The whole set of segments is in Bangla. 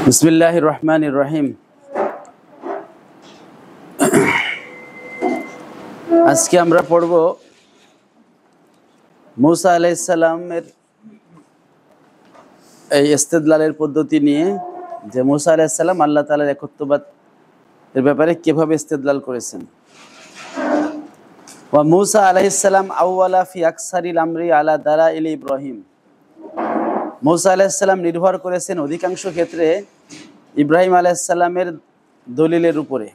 বিসমিল্লাহির রহমানির রহিম। আজকে আমরা পড়ব মুসা আলাইহিস সালামের এই ইস্তেদলালের পদ্ধতি নিয়ে, যে মুসা আলাইহিস সালাম আল্লাহ তাআলার একত্ববাদ এর ব্যাপারে কিভাবে ইস্তেদলাল করেছেন। ওয়া মুসা আলাইহিস সালাম আউওয়ালা ফি আকসারিল আমরি আলা দালাইল ইব্রাহিম। মুসা আলাইহিস সালাম নির্ভর করেছেন অধিকাংশ ক্ষেত্রে ইব্রাহিম আলাইহিস সালামের দলিলের উপরে।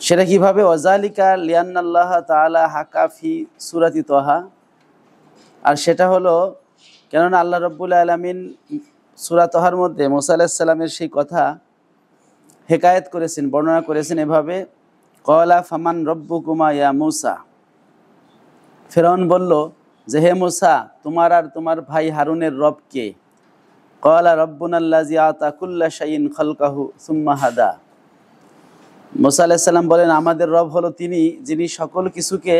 সেটা কিভাবে? ওয়াজালিকা লিয়ান্নাল্লাহ তাআলা হাকা ফি সূরাতি তাহা, আর সেটা হলো কেননা আল্লাহ রাব্বুল আলামিন সূরা তাহার মধ্যে মুসা আলাইহিস সালামের সেই কথা হেকায়েত করেছেন, বর্ণনা করেছেন এভাবে, ক্বালা ফামান রব্বুকুমা ইয়া মুসা। ফিরআউন বলল যে, হে মুসা, তোমার আর তোমার ভাই হারুনের রব কে? ক্বালা রব্বুনাল্লাযী আতা কুল্লা শাইইন খালকাহু সুম্মা হাদা। মুসা আলাইহিস সালাম বলেন, আমাদের রব হলো তিনি যিনি সকল কিছুকে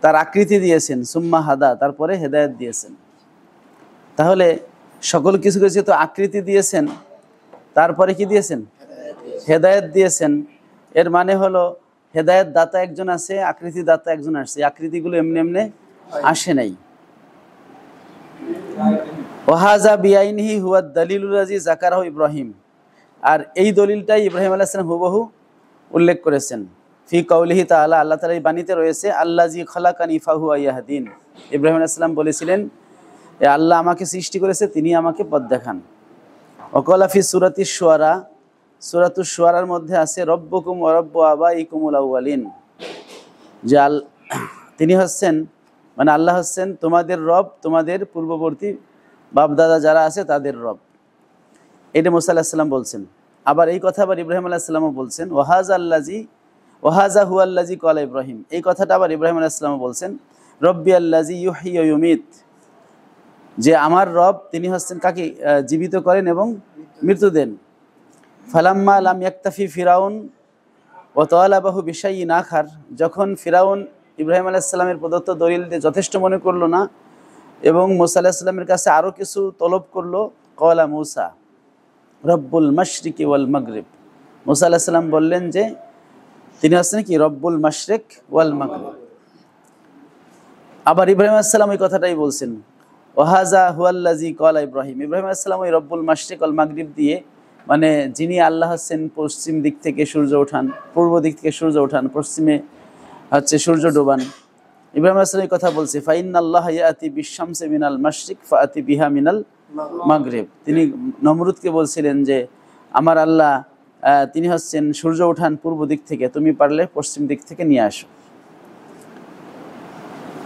তার আকৃতি দিয়েছেন, সুম্মা হাদা, তারপরে হেদায়েত দিয়েছেন। তাহলে সকল কিছুকে যেহেতু আকৃতি দিয়েছেন, তারপরে কি দিয়েছেন? হেদায়েত দিয়েছেন। এর মানে হলো হেদায়েত দাতা একজন আছে, আকৃতি দাতা একজন আসছে। আকৃতিগুলো এমনি এমনি আসে নাই। ওয়াহাজা বিআইনিহি হুয়া দালিলুল লাযী যাকারাহু ইব্রাহিম, আর এই দলিলটাই ইব্রাহিম আলাইহিস সালাম হুবহু উল্লেখ করেছেন। ফি কাউলিহি তাআলা, আল্লাহ তাআলার এই বাণীতে রয়েছে, আল্লাযী খালাকানি ফাহুয়া ইয়াহদিন। ইব্রাহিম আলাইহিস সালাম বলেছিলেন, এ আল্লাহ আমাকে সৃষ্টি করেছে, তিনি আমাকে পথ দেখান। ওয়াকালা ফি সূরাতিশ শুআরা, সূরাতুশ শুআরার মধ্যে আছে, রব্বুকুম ওয়া রব্বু আবাইকুমুল আউয়ালিন, যে তিনি হচ্ছেন, মানে আল্লাহ হচ্ছেন তোমাদের রব, তোমাদের পূর্ববর্তী বাপদাদা যারা আছে তাদের রব। এটা মুসা আলাইহিস সালাম বলছেন। আবার এই কথা আবার ইব্রাহিম আলাইহিস সালামও বলছেন, ওয়াহাজা হুয়াল্লাযী ক্বালা ইব্রাহিম। এই কথাটা আবার ইব্রাহিম আলাইহিস সালামও বলছেন, রব্বি আল্লাযী ইউহয়ি ওয়া ইউমীত, যে আমার রব তিনি হচ্ছেন কাকে জীবিত করেন এবং মৃত্যু দেন। ফালাম্মা লাম ইয়াকতাফি ফিরাউন ওয়া তালাবাহু বিশাইইন আখার, যখন ফিরাউন ইব্রাহিম আলাইহিস সালামের প্রদত্ত দলিল দিয়ে যথেষ্ট মনে করলো না এবং মুসা আলাইহিস সালামের কাছে আরও কিছু তলব করলো, ক্বালা মুসা রব্বুল মাশরিকি ওয়াল মাগরিব। মুসা আলাইহিস সালাম বললেন যে তিনি হচ্ছেন কি রব্বুল মাশরিক ওয়াল মাগরিব। আবার ইব্রাহিম আলাইহিস সালাম ওই কথাটাই বলছেন, ওয়াহাজা হুয়াল্লাযী ক্বালা ইব্রাহিম। ইব্রাহিম আলাইহিস সালাম ওই রব্বুল মাশরিক ওয়াল মাগরিব দিয়ে, মানে যিনি আল্লাহ হচ্ছেন পশ্চিম দিক থেকে সূর্য ওঠান, পূর্ব দিক থেকে সূর্য ওঠান, পশ্চিমে হচ্ছে সূর্য ডোবান। ইব্রাহিম আলাইহিস সালাম এই কথা বলছে, ফাইন্নাল্লাহা ইয়াতি বিশ-শামসি মিনাল মাশরিক ফাআতি বিহা মিনাল মাগরিব। তিনি নমরুদকে বলছিলেন যে আমার আল্লাহ তিনি হচ্ছেন সূর্য ওঠান পূর্ব দিক থেকে, তুমি পারলে পশ্চিম দিক থেকে নিয়ে আসো।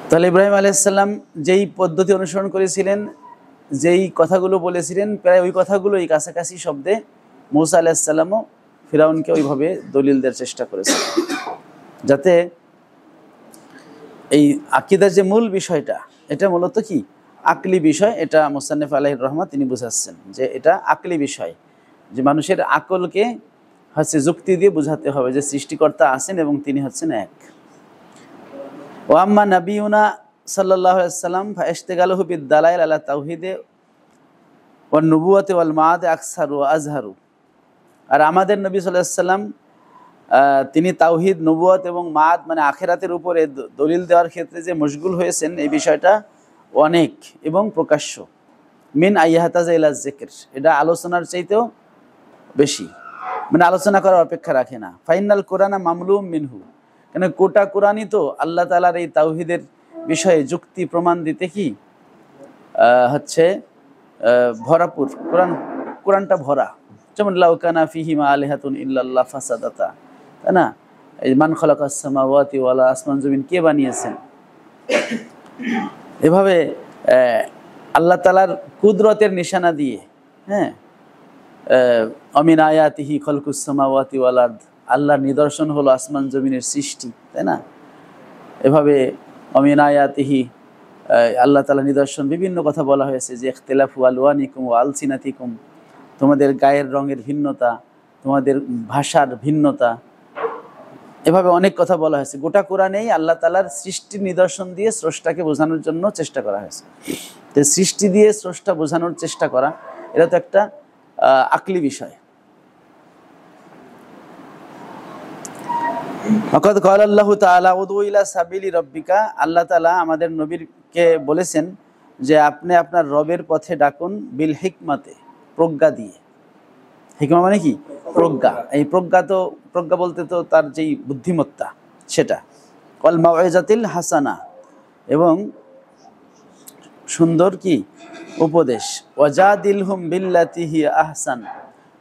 তাহলে ইব্রাহিম আলাইহিস সালাম যেই পদ্ধতি অনুসরণ করেছিলেন, যেই কথাগুলো বলেছিলেন, প্রায় ওই কথাগুলো এই কাছাকাছি শব্দে মুসা আলাইহিস সালামও ফিরাউনকে ওইভাবে দলিল দেওয়ার চেষ্টা করেছেন, যাতে এই আকীদার যে মূল বিষয়টা, এটা মূলত কি আকলি বিষয়। এটা মুসান্নিফ আলাইহির রহমত তিনি বুঝাচ্ছেন যে এটা আকলি বিষয়, যে মানুষের আকলকে হচ্ছে যুক্তি দিয়ে বুঝাতে হবে যে সৃষ্টিকর্তা আছেন এবং তিনি হচ্ছেন এক। ওয়া আম্মা নাবিয়ুনা সাল্লাল্লাহু আলাইহি ওয়াসাল্লাম ফাইশতিগালুহু বিদ-দালাইল আলা তাওহীদে ওয়ান নুবুওয়াতি ওয়াল মাআদ আকসারু ওয়া আজহারু। আর আমাদের নবী সাল্লাল্লাহু আলাইহি ওয়াসাল্লাম তিনি তাওহীদ, নবুয়ত এবং মাআদ মানে আখিরাতের উপরে দলিল দেওয়ার ক্ষেত্রে যে মশগুল হয়েছেন, এই বিষয়টা অনেক এবং প্রকাশ্য। মিন আইয়াহতাজা ইলা যিকর, এটা আলোচনার চাইতেও বেশি, মানে আলোচনা করার অপেক্ষা রাখে না। ফাইনাল কোরআনা মামলুম মিনহু, কেন গোটা কোরআনই তো আল্লাহ তাআলার এই তাওহীদের বিষয়ে যুক্তি প্রমাণ দিতে কি হচ্ছে ভরাপুর। কোরআনটা ভরা। যেমন লাউ কানা ফিহিমা আলিহাতুন ইল্লাল্লাহ ফাসাদাতা, তাই না? এই মান খালাকাস সামাওয়াতি ওয়াল আরদ, আসমান জমিন কে বানিয়েছেন? এভাবে আল্লাহ তাআলার কুদরতের নিশানা দিয়ে, হ্যাঁ, আমিন আয়াতিহি খালকুস সামাওয়াতি ওয়াল আরদ, আল্লাহর নিদর্শন হলো আসমান জমিনের সৃষ্টি, তাই না? এভাবে আমিন আয়াতিহি আল্লাহ তাআলার নিদর্শন বিভিন্ন কথা বলা হয়েছে, যে ইখতিলাফু আলওয়ানিকুম ওয়া আলসিনাতিকুম, তোমাদের গায়ের রঙের ভিন্নতা, তোমাদের ভাষার ভিন্নতা, এভাবে অনেক কথা বলা হয়েছে। গোটা কোরআনেই আল্লাহ তাআলার সৃষ্টির নিদর্শন দিয়ে স্রষ্টাকে বোঝানোর জন্য চেষ্টা করা হয়েছে। তো সৃষ্টি দিয়ে স্রষ্টা বোঝানোর চেষ্টা করা, এটা তো একটা আকলি বিষয়। ওয়াকাদ ক্বালা আল্লাহু তাআলা উদউ ইলা সাবিলি রাব্বিকা, আল্লাহ তাআলা আমাদের নবীকে বলেছেন যে আপনি আপনার রবের পথে ডাকুন বিল হিকমাতে, প্রজ্ঞা দিয়ে। হিকমা মানে কি? প্রজ্ঞা। এই প্রজ্ঞা বলতে তো তার যেই বুদ্ধিমত্তা সেটা। ওয়াল মাউইজাতিল হাসানা, এবং সুন্দর কি উপদেশ। ওয়াজাদিলহুম বিল্লাতি হিয়া আহসান,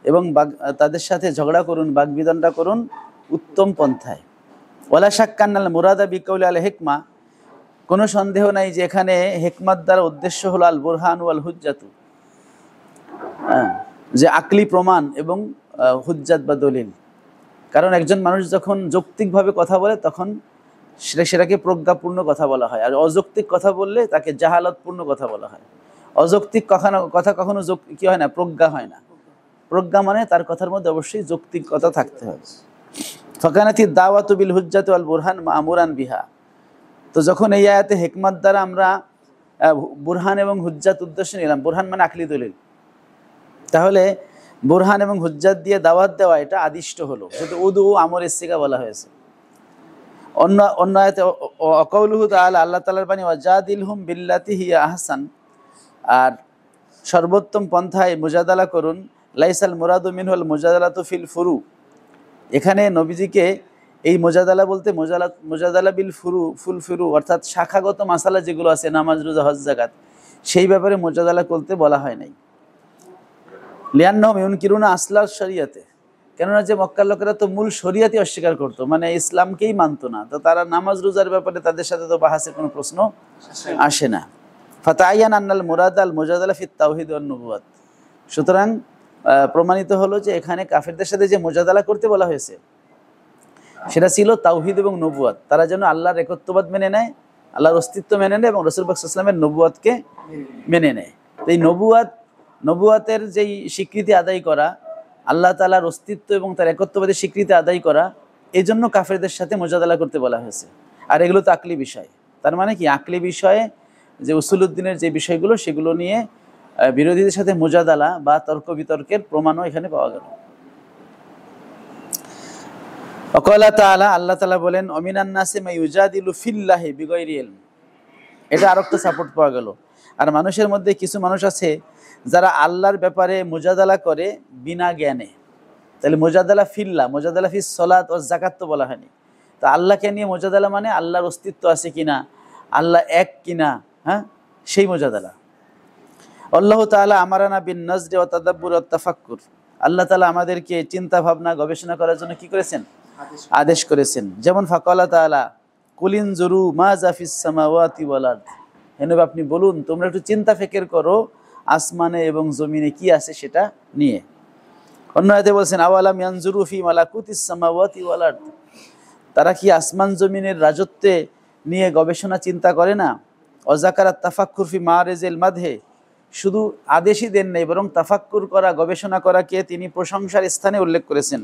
এবং তাদের সাথে ঝগড়া করুন, বাগবিতণ্ডা করুন উত্তম পন্থায়। ওয়ালা শাক্কান্নাল মুরাদা বিকাউলি আল হিকমা, কোনো সন্দেহ নাই যে এখানে হিকমাত দ্বারা উদ্দেশ্য হলো আল বুরহান ওয়াল হুজ্জাতু, যে আকলি প্রমাণ এবং হুজ্জাত বা দলিল। কারণ একজন মানুষ যখন যৌক্তিকভাবে কথা বলে তখন সেটাকে প্রজ্ঞাপূর্ণ কথা বলা হয়, আর অযৌক্তিক কথা বললে তাকে জাহালতপূর্ণ কথা বলা হয়। অযৌক্তিক কথা কখনো কি হয় না? প্রজ্ঞা হয় না। প্রজ্ঞা মানে তার কথার মধ্যে অবশ্যই যৌক্তিকতা থাকতে হবে। ফাকানাতি দাওয়াতু বিল হুজ্জাতি ওয়াল বুরহান মা'মুরান বিহা, তো যখন এই আয়াতে হিকমত দ্বারা আমরা বুরহান এবং হুজ্জাত উদ্দেশ্য নিলাম, বুরহান মানে আকলি দলিল, তাহলে বুরহান এবং হুজ্জাত দিয়ে দাওয়াত দেওয়া এটা আদিষ্ট হলো, যেহেতু উদু আমর ইস্তিকা বলা হয়েছে। অন্য আয়াতে ওয়াকাউলুহু তাআলা, আল্লাহ তাআলার বাণী ওয়াজাদিলহুম বিল্লাতি হিয়া আহসান, আর সর্বোত্তম পন্থায় মুজাদালা করুন। লাইসাল মুরাদু মিনহুল মুজাদালাতু ফিল ফুরু, এখানে নবীজিকে এই মুজাদালা বলতে মুজাদালা বিল ফুরু অর্থাৎ শাখাগত মাসালা যেগুলো আছে, নামাজ, রোজা, হজ, যাকাত, সেই ব্যাপারে মুজাদালা করতে বলা হয় নাই। লিয়ান্নাহুম ইউনকিরুনা আসলা শরিয়াতে, কেননা যে মক্কার লোকেরা তো মূল শরিয়াতই অস্বীকার করতো, মানে ইসলামকেই মানতো না, তো তারা নামাজ রোজার ব্যাপারে তাদের সাথে তো বাহাসের কোনো প্রশ্ন আসে না। ফাতাআয়ান আন্নাল মুরাদ আল মুজাদালা ফিত তাওহীদ ওয়ান নবুওয়াত, সুতরাং প্রমাণিত হলো যে এখানে কাফেরদের সাথে যে মুজাদালা করতে বলা হয়েছে সেটা ছিল তাওহীদ এবং নবুয়াত। তারা যেন আল্লাহর একত্ববাদ মেনে নেয়, আল্লাহর অস্তিত্ব মেনে নেয় এবং রাসূল পাক সাল্লাল্লাহু আলাইহি ওয়াসাল্লামের নবুয়াতকে মেনে নেয়। তো এই নবুয়াতের যেই স্বীকৃতি আদায় করা, আল্লাহ তাআলার অস্তিত্ব এবং তার একত্ববাদের স্বীকৃতি আদায় করা, এই জন্য কাফেরদের সাথে মুজাদালা করতে বলা হয়েছে। আর এগুলো তো আকলি বিষয়। তার মানে কি, আকলি বিষয়ে যে উসুলুদ্দিনের যে বিষয়গুলো সেগুলো নিয়ে বিরোধীদের সাথে মুজাদালা বা তর্ক বিতর্কের প্রমাণও এখানে পাওয়া গেল। ওয়াকালা তাআলা, আল্লাহ তাআলা বলেন অমিনান নাসি মা ইউজাদিলু ফিল্লাহি বিগাইরি ইলম, এটা আরেকটা সাপোর্ট পাওয়া গেল। আর মানুষের মধ্যে কিছু মানুষ আছে যারা আল্লাহর ব্যাপারে মুজাদালা করে বিনা জ্ঞানে। তাহলে মুজাদালা ফিস সলাত ও যাকাত তো বলা হয়নি। তো আল্লাহকে নিয়ে মুজাদালা মানে আল্লাহর অস্তিত্ব আছে কিনা, আল্লাহ এক কিনা, হ্যাঁ, সেই মুজাদালা। আল্লাহু তাআলা আমারানা বিন নাজরি ওয়া তাদাব্বুর ওয়া তাফাক্কুর, আল্লাহ তাআলা আমাদেরকে চিন্তা ভাবনা গবেষণা করার জন্য কি করেছেন? আদেশ করেছেন। যেমন ফাকালা তাআলা কুলিন জুরু মা জাফিস সামাওয়াতি ওয়াল আরদ, হে নবী আপনি বলুন তোমরা একটু চিন্তা ফিকির করো আসমানে এবং জমিনে কি আছে সেটা নিয়ে। অন্য আয়াতে বলছেন আওয়ালাম ইয়ানজুরু ফি মালাকুতিস সামাওয়াতি ওয়াল আরদ, তারা কি আসমান জমিনের রাজত্বে নিয়ে গবেষণা চিন্তা করে না? অজাকারাত তাফাক্কুর ফি মারিজিল মাদহে, শুধু আদেশই দেন নাই বরং তাফাক্কুর করা, গবেষণা করাকে তিনি প্রশংসার স্থানে উল্লেখ করেছেন।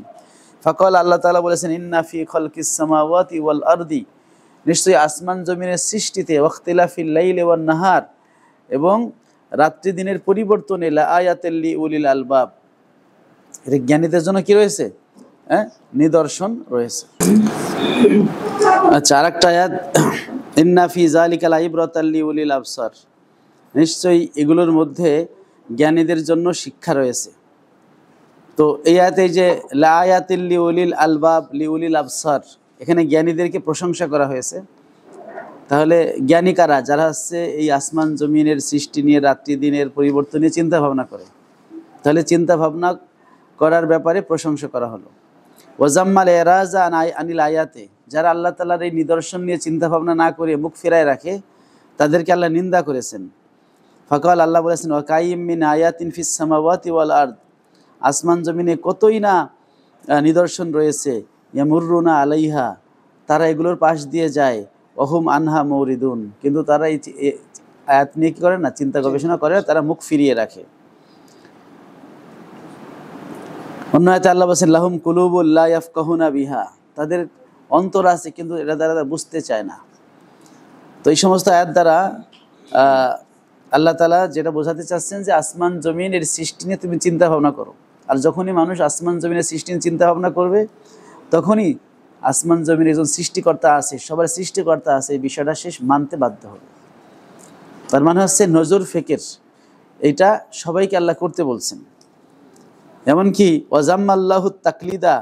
ফাকাল, আল্লাহ তাআলা বলেছেন ইন্না ফি খালকিস সামাওয়াতি ওয়াল আরদি, নিশ্চয়ই আসমান জমিনের সৃষ্টিতে, ওয়াখতিলাফিল লাইলি ওয়ান নাহার, এবং রাত্রি দিনের পরিবর্তনে লাআয়াতাল লিউলিল আলবাব, এর জ্ঞানীদের জন্য কি রয়েছে? নিদর্শন রয়েছে। আচ্ছা, আরেকটা আয়াত ইন্না ফি যালিকা লাইব্রাতাল লিউলিল আবসার, নিশ্চয়ই এগুলোর মধ্যে জ্ঞানীদের জন্য শিক্ষা রয়েছে। তো এই আয়াতে যে লাআয়াতিল লিউলিল আলবাব লিউলিল আবসার, এখানে জ্ঞানীদেরকে প্রশংসা করা হয়েছে। তাহলে জ্ঞানী কারা? যারা হচ্ছে এই আসমান জমিনের সৃষ্টি নিয়ে, রাত্রি দিনের পরিবর্তন নিয়ে চিন্তা ভাবনা করে। তাহলে চিন্তা ভাবনা করার ব্যাপারে প্রশংসা করা হলো। ওয়াজাম্মাল ইরাজা আনিল আয়াতে, যারা আল্লাহ তাআলার এই নিদর্শন নিয়ে চিন্তা ভাবনা না করে মুখ ফিরায় রাখে তাদেরকে আল্লাহ নিন্দা করেছেন। ফাকাল, আল্লাহ বলেছেন ওয়া কাইয়্যিম মিন আয়াতিন ফিস সামাওয়াতি ওয়াল আরদ, আসমান জমিনে কতই না নিদর্শন রয়েছে, ইয়ামুররুনা আলাইহা, তারা এগুলোর পাশ দিয়ে যায়, ওহুম আনহা মুরিদুন, কিন্তু তারা এই আয়াত নিয়ে কি করে না? চিন্তা গবেষণা করে, তারা মুখ ফিরিয়ে রাখে। অন্য আয়াতে আল্লাহ বলেছেন লাহুম কুলুবুল লা ইয়াফকাহুনা বিহা, তাদের অন্তর আছে কিন্তু এটা দ্বারা বুঝতে চায় না। তো এই সমস্ত আয়াত দ্বারা আল্লাহ তাআলা যেটা বোঝাতে চাচ্ছেন যে আসমান জমিন এর সৃষ্টি নিয়ে তুমি চিন্তা ভাবনা করো। আর যখনই মানুষ আসমান জমিনের সৃষ্টি নিয়ে চিন্তা ভাবনা করবে, তখনই আসমান জমিন একজন সৃষ্টিকর্তা আছে, সবার সৃষ্টিকর্তা আছে, এই বিষয়টা শেষ মানতে বাধ্য হবে। তার মানে হচ্ছে নজর ফেকের, এইটা সবাইকে আল্লাহ করতে বলছেন। এমনকি ওয়াজাম্মাল্লাহু তাকলিদা,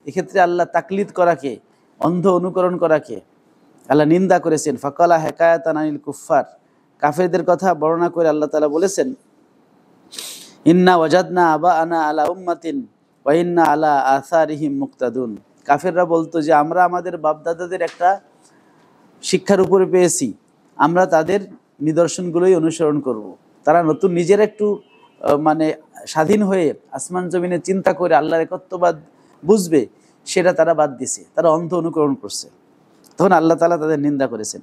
এক্ষেত্রে আল্লাহ তাকলিদ করাকে, অন্ধ অনুকরণ করাকে আল্লাহ নিন্দা করেছেন। ফাকালা হেকায়াতান আনিল কুফফার, কাফেরদের কথা বর্ণনা করে আল্লাহ তাআলা বলেছেন, ইন্না ওয়াজাদনা আবাআনা আলা উম্মাতিন ওয়া ইন্না আলা আসারিহিম মুক্তাদুন। কাফেররা বলতো যে আমরা আমাদের বাপদাদাদের একটা শিক্ষার উপরে পেয়েছি, আমরা তাদের নিদর্শনগুলোই অনুসরণ করব। তারা নতুন নিজের একটু মানে স্বাধীন হয়ে আসমান জমিনে চিন্তা করে আল্লাহর একত্ববাদ বুঝবে, সেটা তারা বাদ দিছে, তারা অন্ধ অনুকরণ করছে। তখন আল্লাহ তাআলা তাদের নিন্দা করেছেন।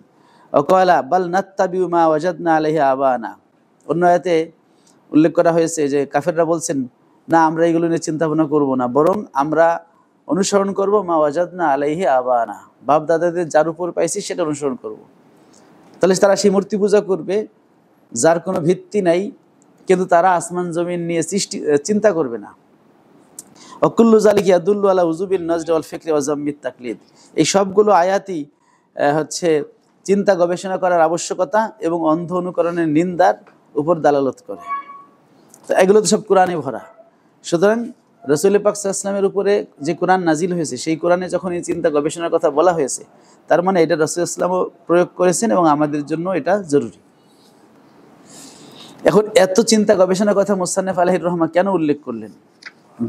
ওয়াকালা বাল নাত্তাবিউ মা ওয়াজাদনা আলাইহি আবানা, অন্য আয়াতে উল্লেখ করা হয়েছে যে কাফেররা বলছেন, না আমরা এগুলো নিয়ে চিন্তা ভাবনা করবো না, বরং আমরা অনুসরণ করব মা ওয়াজাদনা আলাইহি আবানা, বাপ দাদাদের যার উপর পাইছি সেটা অনুসরণ করব। তাহলে তারা সেই মূর্তি পূজা করবে যার কোনো ভিত্তি নাই, কিন্তু তারা আসমান জমিন নিয়ে চিন্তা করবে না। অকুল্লু জালিক ইয়াদুল্লু আলা উজুবিন নজর ওয়াল ফিকরি ওয়া যাম্মিত তাকলিদ, এই সবগুলো আয়াতই হচ্ছে চিন্তা গবেষণা করার আবশ্যকতা এবং অন্ধ অনুকরণের নিন্দার উপর দালালত করে। তো এগুলো তো সব কোরআনে ভরা। সুতরাং রাসূল পাক সাল্লাল্লাহু আলাইহি ওয়াসাল্লামের উপরে যে কোরআন নাজিল হয়েছে, সেই কোরআনে যখন এই চিন্তা গবেষণার কথা বলা হয়েছে, তার মানে এটা রাসূল সাল্লাল্লাহু আলাইহি ওয়াসাল্লামও প্রয়োগ করেছেন এবং আমাদের জন্য এটা জরুরি। এখন এত চিন্তা গবেষণার কথা মুসান্নিফ আলাইহির রহমা কেন উল্লেখ করলেন?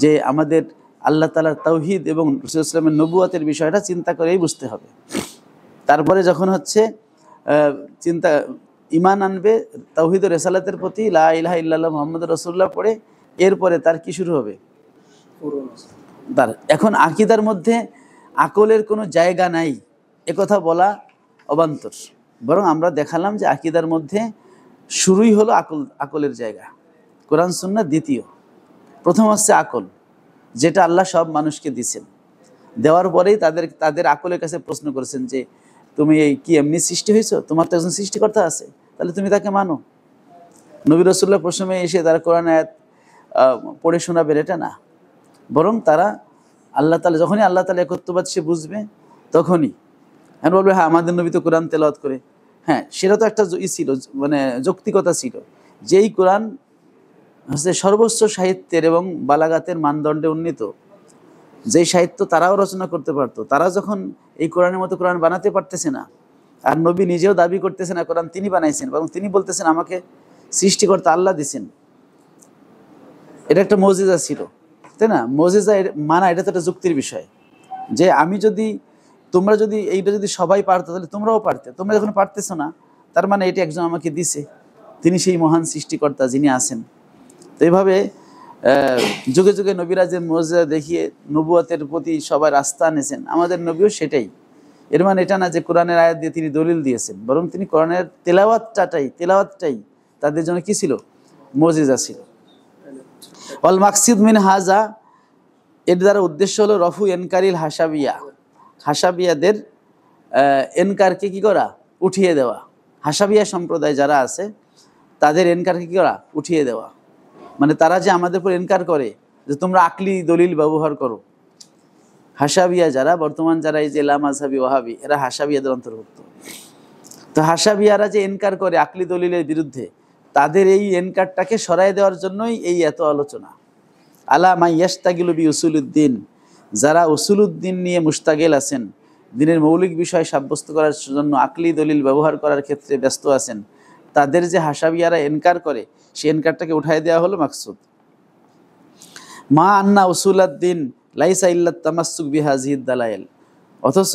যে আমাদের আল্লাহ তাআলার তাওহীদ এবং রাসূল সাল্লাল্লাহু আলাইহি ওয়াসাল্লামের নবুয়তের বিষয়টা চিন্তা করেই বুঝতে হবে। তারপরে যখন হচ্ছে চিন্তা ঈমান আনবে তাওহীদ ও রিসালাতের প্রতি, লা ইলাহা ইল্লাল্লাহ মুহাম্মাদুর রাসূলুল্লাহ পড়ে, এরপরে তার কি শুরু হবে? তার এখন আকীদার মধ্যে আকলের কোনো জায়গা নাই একথা বলা অবান্তর। বরং আমরা দেখালাম যে আকীদার মধ্যে শুরুই হলো আকলের জায়গা। কোরআন সুন্নাহ দ্বিতীয়, প্রথম হচ্ছে আকল, যেটা আল্লাহ সব মানুষকে দিয়েছেন। দেওয়ার পরেই তাদের আকলের কাছে প্রশ্ন করেছেন যে তুমি এই কি এমনি সৃষ্টি হয়েছো? তোমার তো একজন সৃষ্টিকর্তা আছে, তাহলে তুমি তাকে মানো। নবী রাসূলুল্লাহ প্রথমে এসে তারা কোরআন আয়াত পড়ে শোনাবেন এটা না, বরং তারা আল্লাহ তাআলা, যখনই আল্লাহ তাআলা একত্ববাদ সে বুঝবে তখনই হ্যাঁ বলবে, হ্যাঁ আমাদের নবী তো কোরআন তেলাওয়াত করে। হ্যাঁ, সেটা তো একটা ছিল, মানে যৌক্তিকতা ছিল, যেই কোরআন হচ্ছে সর্বোচ্চ সাহিত্যের এবং বালাগাতের মানদণ্ডে উন্নীত, যেই সাহিত্য তারাও রচনা করতে পারতো, তারা যখন এই কোরআনের মতো কোরআন বানাতে পারতেছে না, আর নবী নিজেও দাবি করতেছে না কোরআন তিনি বানাইছেন, এবং তিনি বলতেছেন আমাকে সৃষ্টিকর্তা আল্লাহ দিছেন, এটা একটা মুজিজা ছিল, তাই না? মুজিজা মানা এটা তো একটা যুক্তির বিষয়, যে আমি যদি, তোমরা যদি এইটা যদি সবাই পারতো তাহলে তোমরাও পারতে, তোমরা যখন পারতেছো না, তার মানে এটি একজন আমাকে দিছে, তিনি সেই মহান সৃষ্টিকর্তা যিনি আছেন। তো এইভাবে যুগে যুগে নবীরা যে মুজিজা দেখিয়ে নবুয়তের প্রতি সবাই আস্থা এনেছেন, আমাদের নবীও সেটাই। এর মানে এটা না যে কোরআনের আয়াত দিয়ে তিনি দলিল দিয়েছেন, বরং তিনি কোরআনের তেলাওয়াতটাই তাদের জন্য কি ছিল? মুজিজা ছিল। ওয়াল মাকসিদ মিন হাজা, এর দ্বারা উদ্দেশ্য হলো রফু এনকারিল হাসাবিয়া, হাসাবিয়াদের এনকারকে কি করা? উঠিয়ে দেওয়া। হাসাবিয়া সম্প্রদায় যারা আছে তাদের এনকারকে কি করা? উঠিয়ে দেওয়া। মানে তারা যে আমাদের উপর এনকার করে যে তোমরা আকলি দলিল ব্যবহার করো, হাসাবিয়া যারা বর্তমান যারা এই যে লামাযহাবি ওয়াহাবি, এরা হাসাবিয়াদের অন্তর্ভুক্ত। তো হাসাবিয়ারা যে এনকার করে আকলি দলিলের বিরুদ্ধে, তাদের এই এনকারটাকে সরাই দেওয়ার জন্যই এই এত আলোচনা। আলা মা ইয়াশতাগিলু বি উসুলুদ্দিন, যারা উসুলুদ্দিন নিয়ে মুশতাগিল আছেন, দিনের মৌলিক বিষয় সাব্যস্ত করার জন্য আকলি দলিল ব্যবহার করার ক্ষেত্রে ব্যস্ত আছেন, তাদের যে হাসাবিয়ারা এনকার করে, সেই এনকারটাকে উঠাই দেওয়া হলো মাকসুদ। মা আন্না উসুলুদ্দিন লাইসা ইল্লা তামাসসুক বিহাযিহিদ দালাইল, অথচ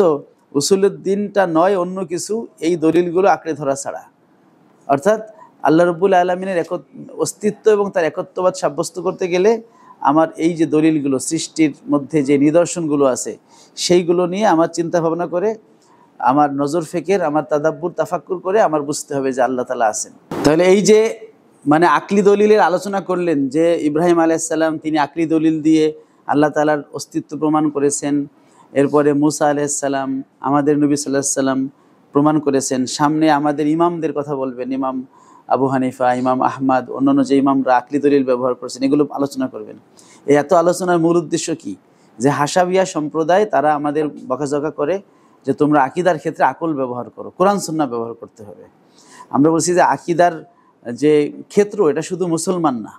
উসুলুদ্দিনটা নয় অন্য কিছু, এই দলিলগুলো আঁকড়ে ধরা ছাড়া। অর্থাৎ আল্লাহ রাব্বুল আলামিনের অস্তিত্ব এবং তার একত্ববাদ সাব্যস্ত করতে গেলে আমার এই যে দলিলগুলো, সৃষ্টির মধ্যে যে নিদর্শনগুলো আছে, সেইগুলো নিয়ে আমার চিন্তা ভাবনা করে, আমার নজর ফেকের, আমার তাদাব্বুর তাফাক্কুর করে আমার বুঝতে হবে যে আল্লাহ তাআলা আছেন। তাহলে এই যে মানে আকলি দলিলের আলোচনা করলেন, যে ইব্রাহিম আলাইহিস সালাম তিনি আকলি দলিল দিয়ে আল্লাহ তাআলার অস্তিত্ব প্রমাণ করেছেন, এরপরে মুসা আলাইহিস সালাম, আমাদের নবী সাল্লাল্লাহু আলাইহি সাল্লাম প্রমাণ করেছেন, সামনে আমাদের ইমামদের কথা বলবেন, ইমাম আবু হানিফা, ইমাম আহমদ, অন্যান্য যে ইমামরা আকলি দলিল ব্যবহার করেছেন, এগুলো আলোচনা করবেন। এই এত আলোচনার মূল উদ্দেশ্য কি? যে হাসাবিয়া সম্প্রদায় তারা আমাদের বকাঝকা করে যে তোমরা আকিদার ক্ষেত্রে আকল ব্যবহার করো, কোরআন সুন্নাহ ব্যবহার করতে হবে। আমরা বলছি যে আকিদার যে ক্ষেত্র, এটা শুধু মুসলমান না,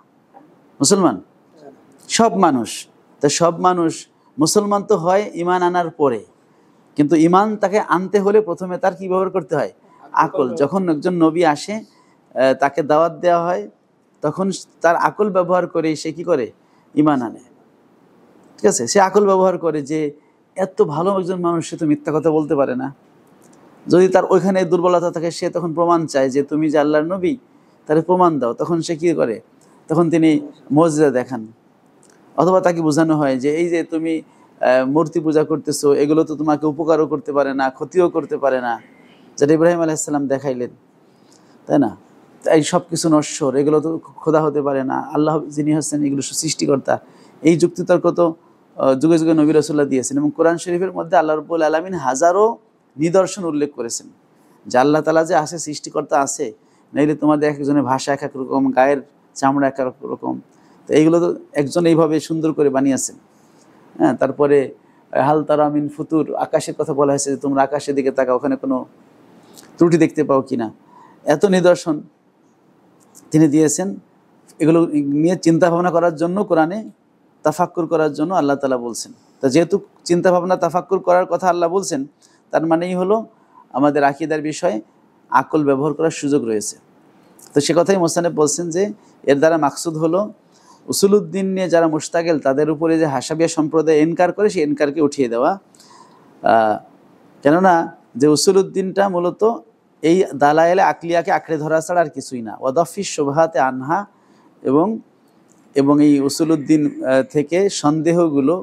মুসলমান সব মানুষ। তা সব মানুষ মুসলমান তো হয় ইমান আনার পরে, কিন্তু ইমান তাকে আনতে হলে প্রথমে তার কি ব্যবহার করতে হয়? আকল। যখন একজন নবী আসে, তাকে দাওয়াত দেওয়া হয়, তখন তার আকল ব্যবহার করে সে কি করে? ইমান আনে। ঠিক আছে, সে আকল ব্যবহার করে যে এত ভালো একজন মানুষ, সে তো মিথ্যা কথা বলতে পারে না। যদি তার ওইখানে দুর্বলতা থাকে, সে তখন প্রমাণ চায় যে তুমি যে আল্লাহর নবী, তার প্রমাণ দাও। তখন সে কি করে? তখন তিনি মুজিজা দেখান। অথবা তাকে বোঝানো হয় যে এই যে তুমি মূর্তি পূজা করতেছো, এগুলো তো তোমাকে উপকারও করতে পারে না, ক্ষতিও করতে পারে না, যেটা ইব্রাহিম আলাইহিস সালাম দেখাইলেন, তাই না? এই সব কিছু নশ্বর, এগুলো তো খোদা হতে পারে না, আল্লাহ যিনি হচ্ছেন এগুলো সৃষ্টিকর্তা। এই যুক্তিতর্ক তো যুগে যুগে নবী রাসূলুল্লাহ দিয়েছেন, এবং কোরআন শরীফের মধ্যে আল্লাহ রাব্বুল আলামিন হাজারো নিদর্শন উল্লেখ করেছেন যে আল্লাহ তাআলা যে আছে, সৃষ্টিকর্তা আছে। নাইলে তোমাদের এক একজনের ভাষা এক এক রকম, গায়ের চামড়া এক এক রকম, তো এইগুলো তো একজন এইভাবে সুন্দর করে বানিয়েছেন। হ্যাঁ, তারপরে হাল তারা মিন ফুতুর, আকাশের কথা বলা হয়েছে যে তোমরা আকাশের দিকে তাকাও, ওখানে কোনো ত্রুটি দেখতে পাও কিনা। এত নিদর্শন তিনি দিয়েছেন। এগুলো নিয়ে চিন্তা ভাবনা করার জন্য, কোরআনে তাফাক্কুর করার জন্য আল্লাহ তাআলা বলছেন। তো যেহেতু চিন্তা ভাবনা তাফাক্কুর করার কথা আল্লাহ বলছেন, তার মানেই হলো আমাদের আকীদার বিষয়ে আকল ব্যবহার করার সুযোগ রয়েছে। তো সে কথাই মোসান্নেফ বলছেন যে এর দ্বারা মাকসুদ হলো উসুলুদ্দিন নিয়ে যারা মুশতাগিল, তাদের উপরে যে হাসাবিয়া সম্প্রদায় এনকার করে, সেই এনকারকে উঠিয়ে দেওয়া। কেননা যে উসুলুদ্দিনটা মূলত এই দালায়েলে আকলিয়াকে আঁকড়ে ধরা ছাড়া আর কিছুই না। ওয়াদাফিস শুবহাতে আনহা, এবং এই উসুলুদ্দিন থেকে সন্দেহগুলো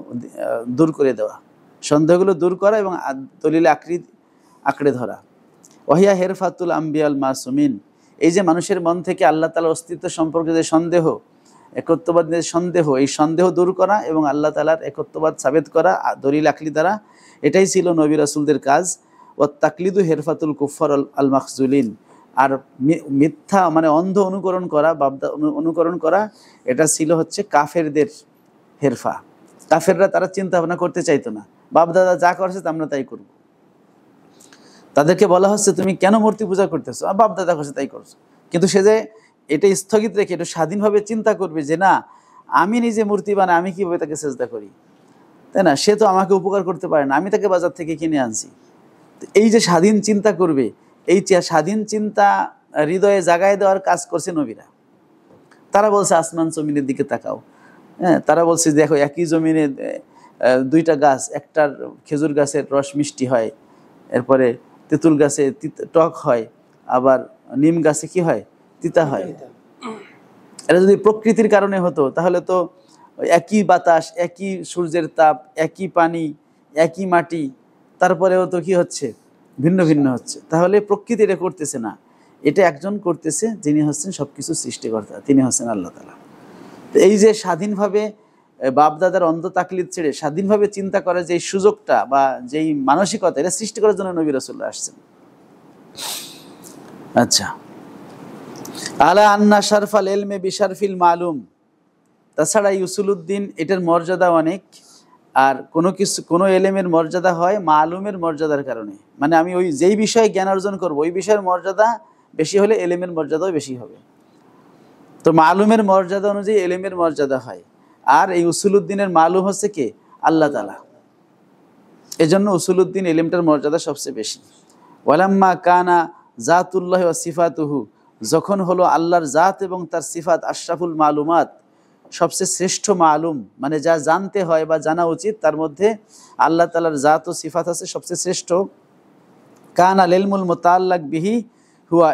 দূর করে দেওয়া, সন্দেহগুলো দূর করা এবং দলিলে আঁকড়ে ধরা। ওয়াহিয়া হেরফাতুল আম্বিয়াল মাসুমিন, এই যে মানুষের মন থেকে আল্লাহ তাআলার অস্তিত্ব সম্পর্কে যে সন্দেহ, একত্ববাদের সন্দেহ, এই সন্দেহ দূর করা এবং আল্লাহ তাআলার একত্ববাদ সাবেত করা দলিল আকলি দ্বারা, এটাই ছিল নবী রাসূলদের কাজ। ও তাকলিদু হেরফাতুল কুফার আল মাখজুলিন, আর মিথ্যা মানে অন্ধ অনুকরণ করা, বাবদা অনুকরণ করা, এটা ছিল হচ্ছে কাফেরদের হেরফা। কাফেররা তারা চিন্তা ভাবনা করতে চাইতো না, বাপদাদা যা করছে আমরা তাই করব। তাদেরকে বলা হচ্ছে তুমি কেন মূর্তি পূজা করতেছো? বাপদাদা করছে তাই করছো। কিন্তু সে যে এটা স্থগিত রেখে একটু স্বাধীনভাবে চিন্তা করবে যে না, আমি নিজে মূর্তি বানাই, আমি কীভাবে তাকে সেজদা করি, তাই না? সে তো আমাকে উপকার করতে পারে না, আমি তাকে বাজার থেকে কিনে আনছি। এই যে স্বাধীন চিন্তা করবে, এই স্বাধীন চিন্তা হৃদয়ে জাগায় দেওয়ার কাজ করছে নবীরা। তারা বলছে আসমান জমিনের দিকে তাকাও। হ্যাঁ, তারা বলছে দেখো একই জমিনে দুইটা গাছ, একটার খেজুর গাছের রস মিষ্টি হয়, এরপরে তেঁতুল গাছে টক হয়, আবার নিম গাছে কি হয়? তিতা হয়। এটা যদি প্রকৃতির কারণে হতো তাহলে তো একই বাতাস, একই সূর্যের তাপ, একই পানি, একই মাটি, তারপরেও তো কি হচ্ছে? ভিন্ন ভিন্ন হচ্ছে। তাহলে প্রকৃতি এটা করতেছে না, এটা একজন করতেছে, যিনি হচ্ছেন সবকিছু সৃষ্টিকর্তা, তিনি হচ্ছেন আল্লাহ তাআলা। তো এই যে স্বাধীনভাবে বাপদাদার অন্ধ তাকলিদ ছেড়ে স্বাধীনভাবে চিন্তা করার যে সুযোগটা বা যেই মানসিকতা, এটা সৃষ্টি করার জন্য নবী রাসূলুল্লাহ আসছেন। আচ্ছা, আলা আন্না শারফাল ইলমে বিশারফিল মালুম, তাছাড়া উসুলুদ্দিন এটার মর্যাদা অনেক। আর কোনো এলেমের মর্যাদা হয় মালুমের মর্যাদার কারণে, মানে আমি ওই যেই বিষয়ে জ্ঞান অর্জন করব, ওই বিষয়ের মর্যাদা বেশি হলে এলেমের মর্যাদাও বেশি হবে। তো মালুমের মর্যাদা অনুযায়ী এলেমের মর্যাদা হয়। আর এই উসুলুদ্দিনের মালুম হচ্ছে কে? আল্লাহ তাআলা। এজন্য উসুলুদ্দিন এলেমটার মর্যাদা সবচেয়ে বেশি। ওয়ালাম্মা কানা জাতুল্লাহি ওয়া সিফাতুহু, যখন হলো আল্লাহর জাত এবং তার সিফাত আশরাফুল মালুমাত, সবচেয়ে শ্রেষ্ঠ মালুম, মানে যা জানতে হয় বা জানা উচিত, তার মধ্যে আল্লাহ তাআলার জাত ও সিফাত আছে সবচেয়ে শ্রেষ্ঠ। কানা ইলমুল মুতাআল্লাক বিহি হুয়া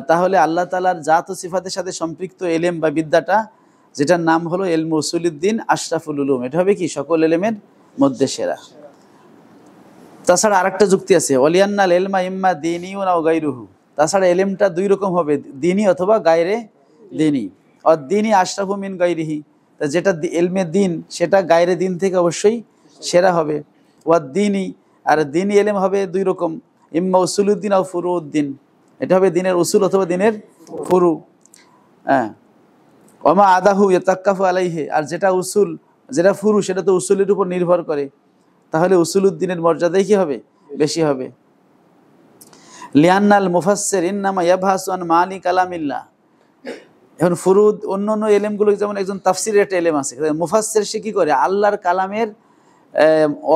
তাহলে আল্লাহ তাআলার জাত ও সিফাতের সাথে সম্পৃক্ত এলেম বা বিদ্যাটা, যেটার নাম হলো ইলমু উসুলুদ্দিন আশরাফুল উলুম, এটা হবে কি? সকল এলেমের মধ্যে সেরা। তাছাড়া আরেকটা যুক্তি আছে, ওয়ালিয়ান্নাল ইলমা ইম্মা দীনিয়ুন আও গায়রুহু, তাছাড়া এলেমটা দুই রকম হবে, দীনি অথবা গায়রে দীনি। আর দীনি আশরাফু মিন গায়রিহি, তা যেটা ইলমে দিন সেটা গায়রে দিন থেকে অবশ্যই সেরা হবে। ওয়া দীনি, আর দীনি এলেম হবে দুই রকম, ইম্মা উসুলুদ্দিন আও ফুরুউদ্দিন, এটা হবে দিনের উসুল অথবা দিনের ফুরু। হ্যাঁ, ওমা আদাহু ইয়াতাক্কাফু আলাইহি, আর যেটা উসুল, যেটা ফুরু, সেটা তো উসুলের উপর নির্ভর করে, তাহলে উসুলুদ্দিনের মর্যাদাই কি হবে? বেশি হবে। লিয়ান্নাল মুফাসসির ইন্নামা ইয়াবহাসু আন মানি কালামিল্লাহ। এখন ফুরুদ অন্য অন্য এলেমগুলো, যেমন একজন তাফসিরের একটা এলেম আছে, মুফাসসির সে কি করে? আল্লাহর কালামের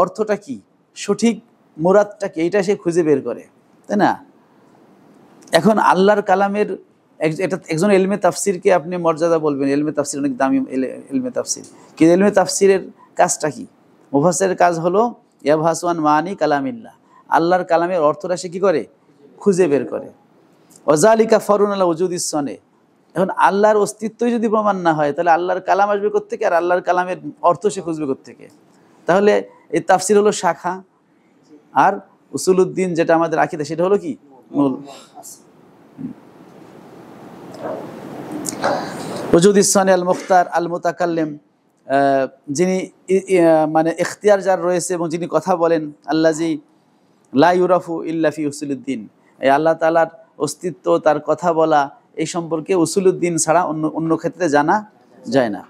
অর্থটা কি, সঠিক মুরাদটা কি, এটা সে খুঁজে বের করে, তাই না? এখন আল্লাহর কালামের এটা একজন এলমে তাফসিরকে আপনি মর্যাদা বলবেন, এলমে তাফসির অনেক দামি এলমে তাফসির, কিন্তু এলমে তাফসিরের কাজটা কি? মুফাসসিরের কাজ হলো ইয়াবহাসু আন মানি কালামিল্লাহ, আল্লাহর কালামের অর্থটা সে কি করে? খুঁজে বের করে। ওয়াজালিকা ফারুন আলা উজুদিস সনে। এখন আল্লাহর অস্তিত্বই যদি প্রমাণ না হয়, তাহলে আল্লাহর কালাম আসবে কোত্থেকে, আর আল্লাহর কালামের অর্থ সে খুঁজবে কোত্থেকে? তাহলে এই তাফসির হলো শাখা, আর উসুলুদ্দিন যেটা আমাদের আকীদা, সেটা হলো কি? মূল। উজুদিস সনে আল মুখতার আল মুতাকাল্লিম, যিনি মানে ইখতিয়ার যার রয়েছে এবং যিনি কথা বলেন, আল্লাজি লা ইউরাফু ইল্লা ফি উসুলুদ্দিন, এই আল্লাহ তাআলার অস্তিত্ব, তার কথা বলা, এই সম্পর্কে উসুলুদ্দিন ছাড়া অন্য ক্ষেত্রে জানা যায় না।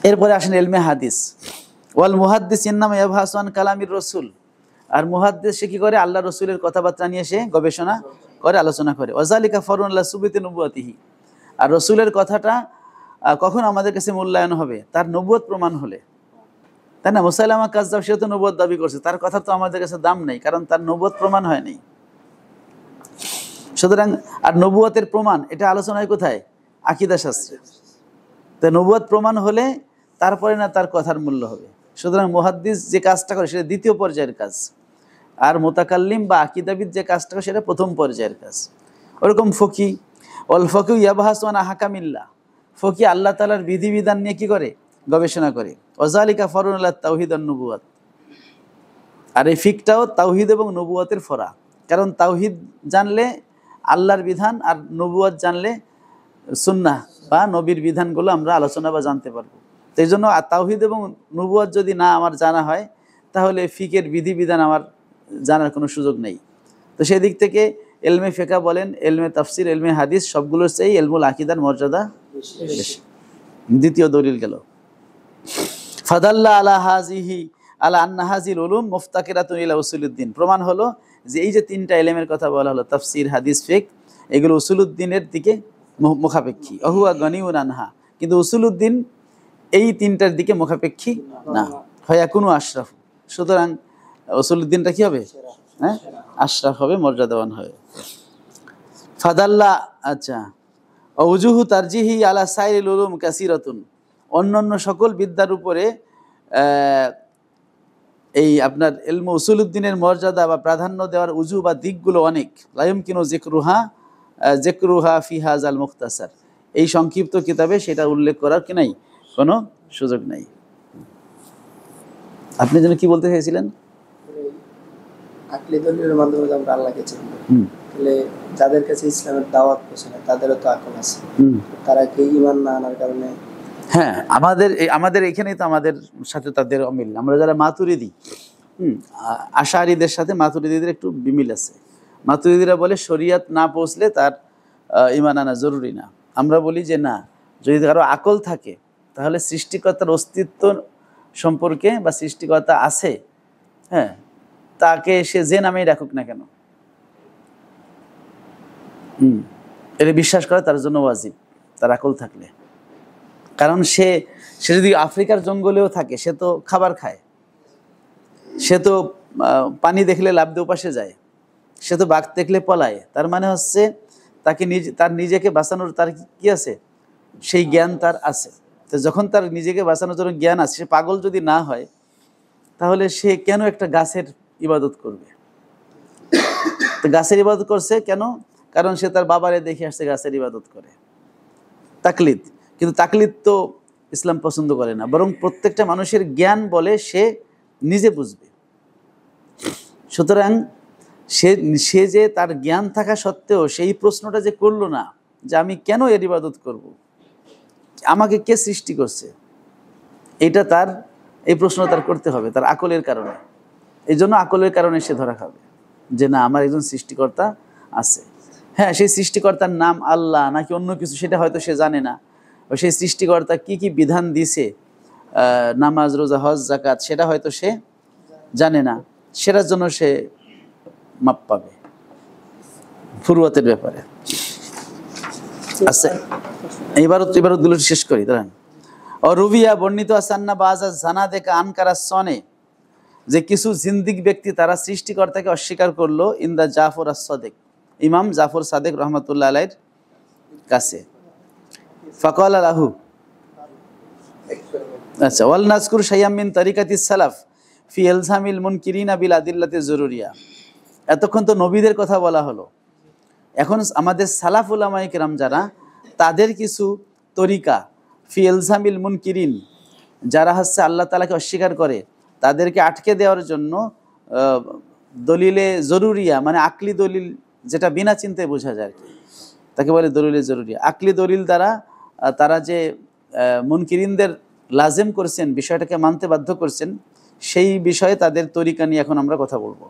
এরপরে আসেন ইলমে হাদিস। ওয়াল মুহাদ্দিস ইন্নামা ইয়াবহাসু আন কালামির রাসূল, আর মুহাদ্দিস সে কি করে? আল্লাহ রসুলের কথাবার্তা নিয়ে সে গবেষণা করে, আলোচনা করে। ওয়াজালিকা ফারুন আলা সুবতি নবুয়াতিহি, আর রসুলের কথাটা কখন আমাদের কাছে মূল্যায়ন হবে? তার নবুয়ত প্রমাণ হলে, তাই না? মুসাইলামা কাযযাব, সে তো নবুয়ত দাবি করছে, তার কথা তো আমাদের কাছে দাম নেই, কারণ তার নবুয়ত প্রমাণ হয়নি। সুতরাং আর নবুয়তের প্রমাণ এটা আলোচনা হয় কোথায়? আকীদা শাস্ত্রে। তো নবুয়ত প্রমাণ হলে তারপরে না তার কথার মূল্য হবে। সুতরাং মুহাদ্দিস যে কাজটা করে সেটা দ্বিতীয় পর্যায়ের কাজ, আর মুতাকাল্লিম বা আকীদাবিদ যে কাজটা করে সেটা প্রথম পর্যায়ের কাজ। ওরকম ফকি, ওয়াল ফকি ইয়াবহাসু আন আহকামিল্লাহ, ফকি আল্লাহ তাআলার বিধিবিধান নিয়ে কি করে? গবেষণা করে। ওয়াজালিকা ফারুন আলা তাওহীদ ওয়ান নবুওয়াত, আর এই ফিকটাও তাওহীদ এবং নবুয়তের ফরা, কারণ তাওহীদ জানলে আল্লাহর বিধান, আর নবুয়ত জানলে সুন্নাহ বা নবীর বিধানগুলো আমরা আলোচনা বা জানতে পারবো। তো এই জন্য তাওহীদ এবং নবুয়ত যদি না আমার জানা হয়, তাহলে ফিকের বিধিবিধান আমার জানার কোনো সুযোগ নেই। তো সেই দিক থেকে এলমে ফিকহ বলেন, এলমে তাফসির, এলমে হাদিস, সবগুলোর চেয়ে এলমুল আকীদার মর্যাদা বেশি। দ্বিতীয় দলিল গেল। ফাদাল্লা আলা হাজিহি আলা আন্না হাজিল উলুম মুফতাকিরাতুন ইলা উসুলুদ্দিন, প্রমাণ হলো যে এই যে তিনটা এলেমের কথা বলা হলো, তাফসির, হাদিস, ফিকহ, এগুলো উসুলুদ্দিনের দিকে মুখাপেক্ষী। অহুয়া গনিউন আনহা, কিন্তু উসুলুদ্দিন এই তিনটার দিকে মুখাপেক্ষী না। ফায়াকুনু আশরাফ, সুতরাং উসুলুদ্দিনটা কি হবে? হ্যাঁ, আশরাফ হবে, মর্যাদাবান হবে। ফাদাল্লা, আচ্ছা, ওজুহু তারজিহি আলা সাইরিল উলুম কাসিরাতুন, অন্যান্য সকল বিদ্যার উপরে এই আপনার ইলমু উসুলুদ্দিনের মর্যাদা বা প্রাধান্য দেওয়ার উজু বা দিকগুলো অনেক। লা ইউমকিনু যিকরুহা ফি হাযাল মুখতাসার, এই সংক্ষিপ্ত কিতাবে সেটা উল্লেখ করার কি নাই, কোনো সুযোগ নাই। আপনি যেন কি বলতে চাইছিলেন? আকলি দলিলের মাধ্যমে আমরা আল্লাহকে চিনব, তাহলে যাদের কাছে ইসলামের দাওয়াত পৌঁছায় না, তাদেরও তো আকল আছে, তারা কি ঈমান না আনার কারণে? হ্যাঁ, আমাদের এখানেই তো আমাদের সাথে তাদের অমিল। আমরা যারা মাতুরিদি, আশারিদের সাথে মাতুরিদিদের একটু বিমিল আছে। মাতুরিদিরা বলে শরিয়ত না পৌঁছলে তার ঈমান আনা জরুরি না। আমরা বলি যে না, যদি কারো আকল থাকে তাহলে সৃষ্টিকর্তার অস্তিত্ব সম্পর্কে বা সৃষ্টিকর্তা আছে, হ্যাঁ, তাকে সে যে নামেই রাখুক না কেন, এটা বিশ্বাস করা তার জন্য ওয়াজিব, তার আকল থাকলে। কারণ সে যদি আফ্রিকার জঙ্গলেও থাকে, সে তো খাবার খায়, সে তো পানি দেখলে লাফ দিয়ে ওপাশে যায়, সে তো বাঘ দেখলে পলায়। তার মানে হচ্ছে তার নিজেকে বাঁচানোর তার কি আছে, সেই জ্ঞান তার আছে। তো যখন তার নিজেকে বাঁচানোর জন্য জ্ঞান আছে, সে পাগল যদি না হয়, তাহলে সে কেন একটা গাছের ইবাদত করবে? তো গাছের ইবাদত করছে কেন? কারণ সে তার বাবারে দেখে আসছে গাছের ইবাদত করে, তাকলিদ। কিন্তু তাকলিদ তো ইসলাম পছন্দ করে না, বরং প্রত্যেকটা মানুষের জ্ঞান বলে সে নিজে বুঝবে। সুতরাং সে যে তার জ্ঞান থাকা সত্ত্বেও সেই প্রশ্নটা যে করলো না যে আমি কেন এর ইবাদত করব, আমাকে কে সৃষ্টি করছে, এটা তার, এই প্রশ্ন তার করতে হবে তার আকলের কারণে। এই জন্য আকলের কারণে সে ধরা খাবে যে না, আমার একজন সৃষ্টিকর্তা আছে। হ্যাঁ, সেই সৃষ্টিকর্তার নাম আল্লাহ নাকি অন্য কিছু সেটা হয়তো সে জানে না, ও সেই সৃষ্টিকর্তা কি কি বিধান দিছে, নামাজ রোজা হজ জাকাত, সেটা হয়তো সে জানে না, সেটার জন্য সে মাপ পাবে ফুরুয়াতের ব্যাপারে। আচ্ছা, এবার দুটো শেষ করি দাঁড়ান। অরুবিয়া বর্ণিত আসান্না বাজা জানা দেখা আনকারা সনে, যে কিছু জিন্দিক ব্যক্তি তারা সৃষ্টিকর্তাকে অস্বীকার করলো ইন্দা জাফর আস-সাদিক, ইমাম জাফর সাদেক রহমতুল্লাহ আলাইহির কাছে। ফাকাল লাহু, আচ্ছা, ওয়াল নাজকুর শাইয়াম মিন তারিকাতিস সালাফ ফি ইলজামিল মুনকিরিনা বিল আদিল্লাতি জরুরিয়া। এতক্ষণ তো নবীদের কথা বলা হলো, এখন আমাদের সালাফ উলামায়ে কেরাম যারা, তাদের কিছু তরিকা ফি ইলজামিল মুনকিরিন, যারা হচ্ছে আল্লাহ তাআলাকে অস্বীকার করে, তাদেরকে আটকে দেওয়ার জন্য দলিলে জরুরিয়া, মানে আকলি দলিল, যেটা বিনা চিন্তায় বোঝা যায় আর কি, তাকে বলে দলিলে জরুরিয়া। আকলি দলিল দ্বারা তারা যে মুনকিরিনদের লাজেম করছেন, বিষয়টাকে মানতে বাধ্য করছেন, সেই বিষয়ে তাদের তরিকা নিয়ে এখন আমরা কথা বলবো।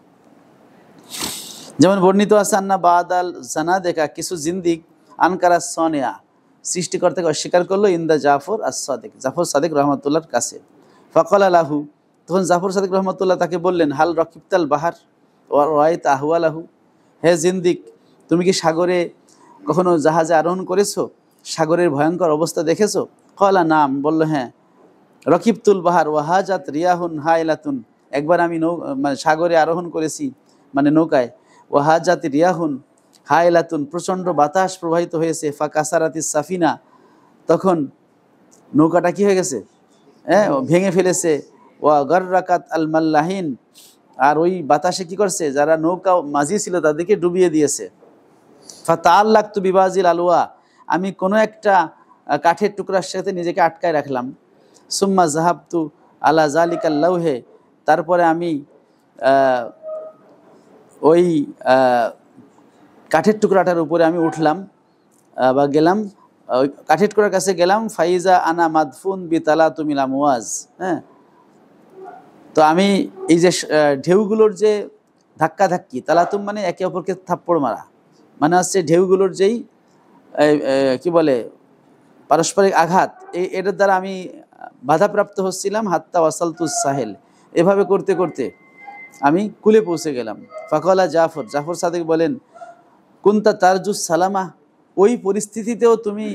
যেমন বর্ণিত আছে আন্না বাদাল জানা দেখা, কিছু জিন্দিক আনকারা সনেয়া, সৃষ্টিকর্তাকে অস্বীকার করলো ইন্দা জাফর আস-সাদিক, জাফর সাদিক রহমতুল্লাহর কাছে। ফাকাল লাহু, তখন জাফর সাদিক রহমতুল্লাহ তাকে বললেন, হাল রকিবতাল বাহার ওয়া রাআইতা আহওয়ালাহু, হে জিন্দিক, তুমি কি সাগরে কখনো জাহাজে আরোহণ করেছো, সাগরের ভয়ঙ্কর অবস্থা দেখেছো? ক্বালা নাম, বলল হ্যাঁ। রকিবতুল বাহার ওয়াহাজাত রিয়াহুন হাইলাতুন, একবার আমি মানে সাগরে আরোহণ করেছি, মানে নৌকায়, ওয়াহাজাত রিয়াহুন হাইলাতুন, প্রচণ্ড বাতাস প্রবাহিত হয়েছে, ফাকাসারাতিস সাফিনা, তখন নৌকাটা কি হয়ে গেছে, হ্যাঁ, ভেঙে ফেলেছে। ওয়া গাররাকাত আল মাল্লাহিন, আর ওই বাতাসে কি করছে, যারা নৌকা মাঝি ছিল তাদেরকে ডুবিয়ে দিয়েছে। ফাতাআল্লাকতু বিবাজিল আলওয়া, আমি কোনো একটা কাঠের টুকরার সাথে নিজেকে আটকায় রাখলাম। সুম্মা জাহাবতু আলা জালিকাল লাউহে, তারপরে আমি ওই কাঠের টুকরাটার উপরে আমি উঠলাম বা গেলাম, ওই কাঠের টুকরার কাছে গেলাম। ফাইজা আনা মাদফুন বিতালাতু মিল আমওয়াজ, হ্যাঁ, তো আমি এই যে ঢেউগুলোর যে ধাক্কাধাক্কি, তালাতুম মানে একে অপরকে থাপ্পড় মারা, মানে হচ্ছে ঢেউগুলোর যেই কি বলে পারস্পরিক আঘাত, এটার দ্বারা আমি বাধাপ্রাপ্ত হচ্ছিলাম। হাত্তা ওয়াসালতুস সাহেল, এভাবে করতে করতে আমি কুলে পৌঁছে গেলাম। ফাকালা জাফর, জাফর সাদিক বলেন, কুনতা তারজুস সালামা, ওই পরিস্থিতিতেও তুমি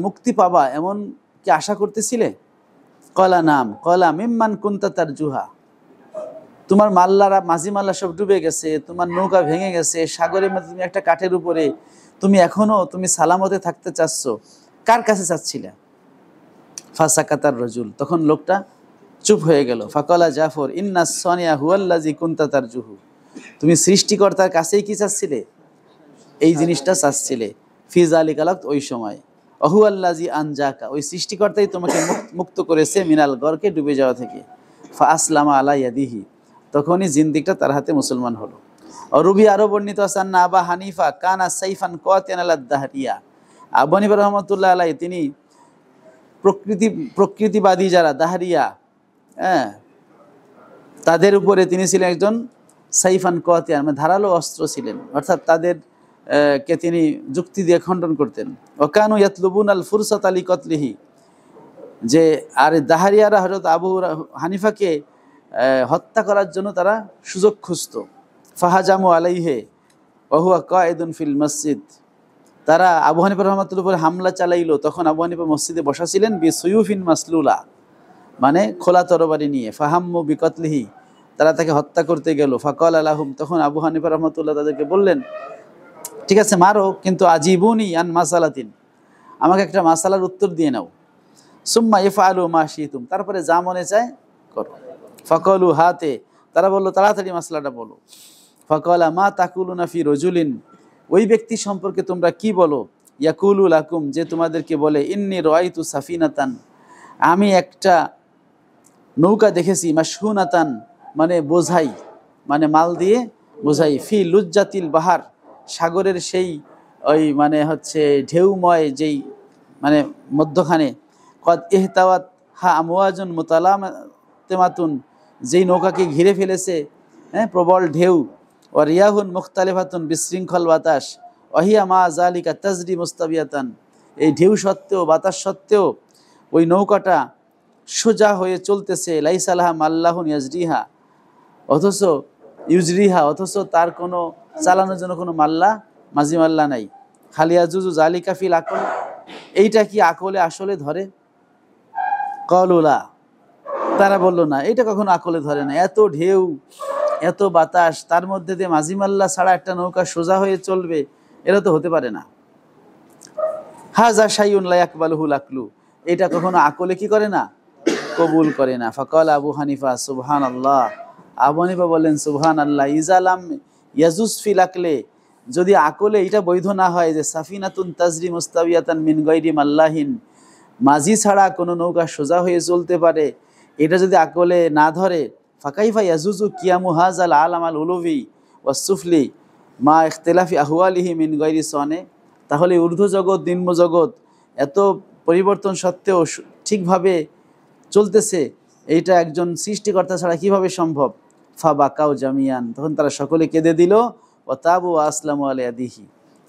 মুক্তি পাবা এমন কি আশা করতেছিলে? কলা নাম, কলা মিম্মান কুনতা তারজুহা, তোমার মাল্লারা, মাঝি মাল্লা সব ডুবে গেছে, তোমার নৌকা ভেঙে গেছে, সাগরের মধ্যে তুমি একটা কাঠের উপরে, তুমি এখনো তুমি সালামতে থাকতে চাচ্ছ, কার কাছে চাচ্ছিলে? ফাসাকাতার রজুল, তখন লোকটা চুপ হয়ে গেল। ফাকালা জাফর, ইন্না সানিয়া হুয়াল্লাজি কুনতা তারজুহু, তুমি সৃষ্টিকর্তার কাছেই কি চাচ্ছিলে? এই জিনিসটা চাচ্ছিলে। ফি যালিকাল ওয়াক্ত, ওই সময়। অহুয়াল্লাজি আনজাকা, ওই সৃষ্টিকর্তাই তোমাকে মুক্ত করেছে মিনাল গরকে, ডুবে যাওয়া থেকে। ফা আসলামা আলা ইয়াদিহি, তখনই জিন্দিকটা তার হাতে মুসলমান হলো। রুবি আরো বর্ণিত আছে আন্না আবা হানিফা কানা সাইফান কাতিয়ান আলাদ দাহরিয়া, আবু হানিফা রহমাতুল্লাহ আলাইহি, তিনি প্রকৃতিবাদী যারা দাহরিয়া, হ্যাঁ, তাদের উপরে তিনি ছিলেন একজন সাইফান কাতিয়ান, মানে ধারালো অস্ত্র ছিলেন, অর্থাৎ তাদের কে তিনি যুক্তি দিয়ে খণ্ডন করতেন। ওয়াকানু ইয়াতলুবুন আল ফুরসাত আলী কতলিহি, যে আর দাহারিয়ারা হযরত আবু হানিফাকে হত্যা করার জন্য তারা সুযোগ খুঁজত। ফাহাজামু আলাইহে ওয়া হুয়া কায়েদুন ফিল মসজিদ, তারা আবু হানিফা রহমাতুল্লাহ উপরে হামলা চালাইলো, তখন আবু হানিফা মসজিদে বসা ছিলেন। বি সুয়ুফিন মাসলুলা, মানে খোলা তরবারি নিয়ে। ফাহাম্মু বিকতলিহি, তারা তাকে হত্যা করতে গেল। ফাকাল আলাহুম, তখন আবু হানিফা রহমাতুল্লাহ তাদেরকে বললেন, ঠিক আছে মারো, কিন্তু আজিবুনি আন মাসালাতিন, আমাকে একটা মাসালার উত্তর দিয়ে নাও। সুম্মা ইফআলু মা শিতুম, তারপরে যা মনে চায় করো। ফাকালু হাতে, তারা বললো তাড়াতাড়ি মাসলাটা বলো। ফাকালা মা তাকুলুনা ফি রজুলিন, ওই ব্যক্তি সম্পর্কে তোমরা কি বলো? ইয়াকুলু লাকুম, যে তোমাদেরকে বলে, ইন্নী রাআইতু সাফিনাতান, আমি একটা নৌকা দেখেছি, মাশহুনাতান মানে বোঝাই, মানে মাল দিয়ে বোঝাই, ফি লুজ্জাতিল বাহার, সাগরের সেই ওই মানে হচ্ছে ঢেউময় যেই মানে মধ্যখানে, কদ ইহতাওয়াত হা আমওয়াজুন মুতালামাতুন, যেই নৌকাকে ঘিরে ফেলেছে, হ্যাঁ, প্রবল ঢেউ, ওয়া রিয়াহুন মুখতালিফাতুন বিশৃঙ্খল বাতাস, ওয়াহিয়া মা যালিকা তাজরি মুস্তাবিয়াতান, এই ঢেউ সত্ত্বেও বাতাস সত্ত্বেও ওই নৌকাটা সোজা হয়ে চলতেছে। লাইসা লাহা মাল্লাহুন ইয়াজরিহা, অথচ ইউজরিহা, অথচ তার কোনো চালানোর জন্য কোনো মাল্লা মাঝি মাল্লা নাই। খালিয়া জুজু জালিকা ফিল আকল, এইটা কি আকলে আসলে ধরে? কলুলা, তারা বলল না, এটা কখনো আকলে ধরে না। এত ঢেউ, এত বাতাস, তার মধ্যে দিয়ে মাঝি মাল্লা ছাড়া একটা নৌকা সোজা হয়ে চলবে, এটা তো হতে পারে না। হাজা শাইউন লা ইয়াকবালুহুল আকলু, এটা কখনো আকলে কি করে না, কবুল করে না। ফাকাল আবু হানিফা সুবহানাল্লাহ, আবু হানিফা বলেন সুবহানাল্লাহ। ইজালাম ইয়াজুজ ফিল আকলে, যদি আকলে এটা বৈধ না হয় যে সাফিনাতুন তাজরি মুস্তাবিয়াতান মিন গায়রি মাল্লাহিন, মাঝি ছাড়া কোনো নৌকা সোজা হয়ে চলতে পারে, এটা যদি আকলে না ধরে, ফাকাইফা ইয়াজুজু কিয়ামু হাজাল আলাম আল উলুভি ওয়াস সুফলি মা ইখতিলাফি আহওয়ালিহি মিন গায়রি সনে, তাহলে ঊর্ধ্ব জগৎ নিম্ন জগৎ এত পরিবর্তন সত্ত্বেও ঠিকভাবে চলতেছে, এইটা একজন সৃষ্টিকর্তা ছাড়া কিভাবে সম্ভব? ফা বাকাও জামিয়ান, তখন তারা সকলে কেঁদে দিল। ও তাবু আসলামু আলাইহি,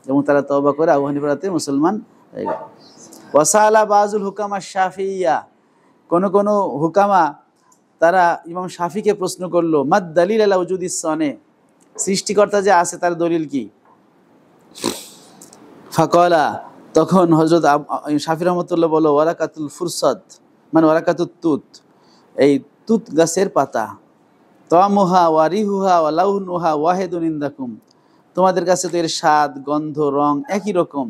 এবং তারা তওবা করে আবু হানিফার হাতে মুসলমান হয়ে গেল। ওয়াসালা বাজুল হুকামা শাফিইয়া, কোন কোন হুকামা তারা ইমাম শাফিকে প্রশ্ন করলো, মাদ দালিল আলা উজুদিস সনে, সৃষ্টিকর্তা যে আছে তার দলিল কি? ফাকলা, তখন হযরত শাফি রহমতুল্লাহ বলো, ওয়ারাকাতুল ফুরসাদ, মানে ওয়ারাকাতুত তুত, এই তুত গাছের পাতা, তামুহা ওয়ারিহুহা ওয়ালাউনুহা ওয়াহিদুন ইনদাকুম, তোমাদের কাছে তো এর স্বাদ, গন্ধ, রং একই রকম।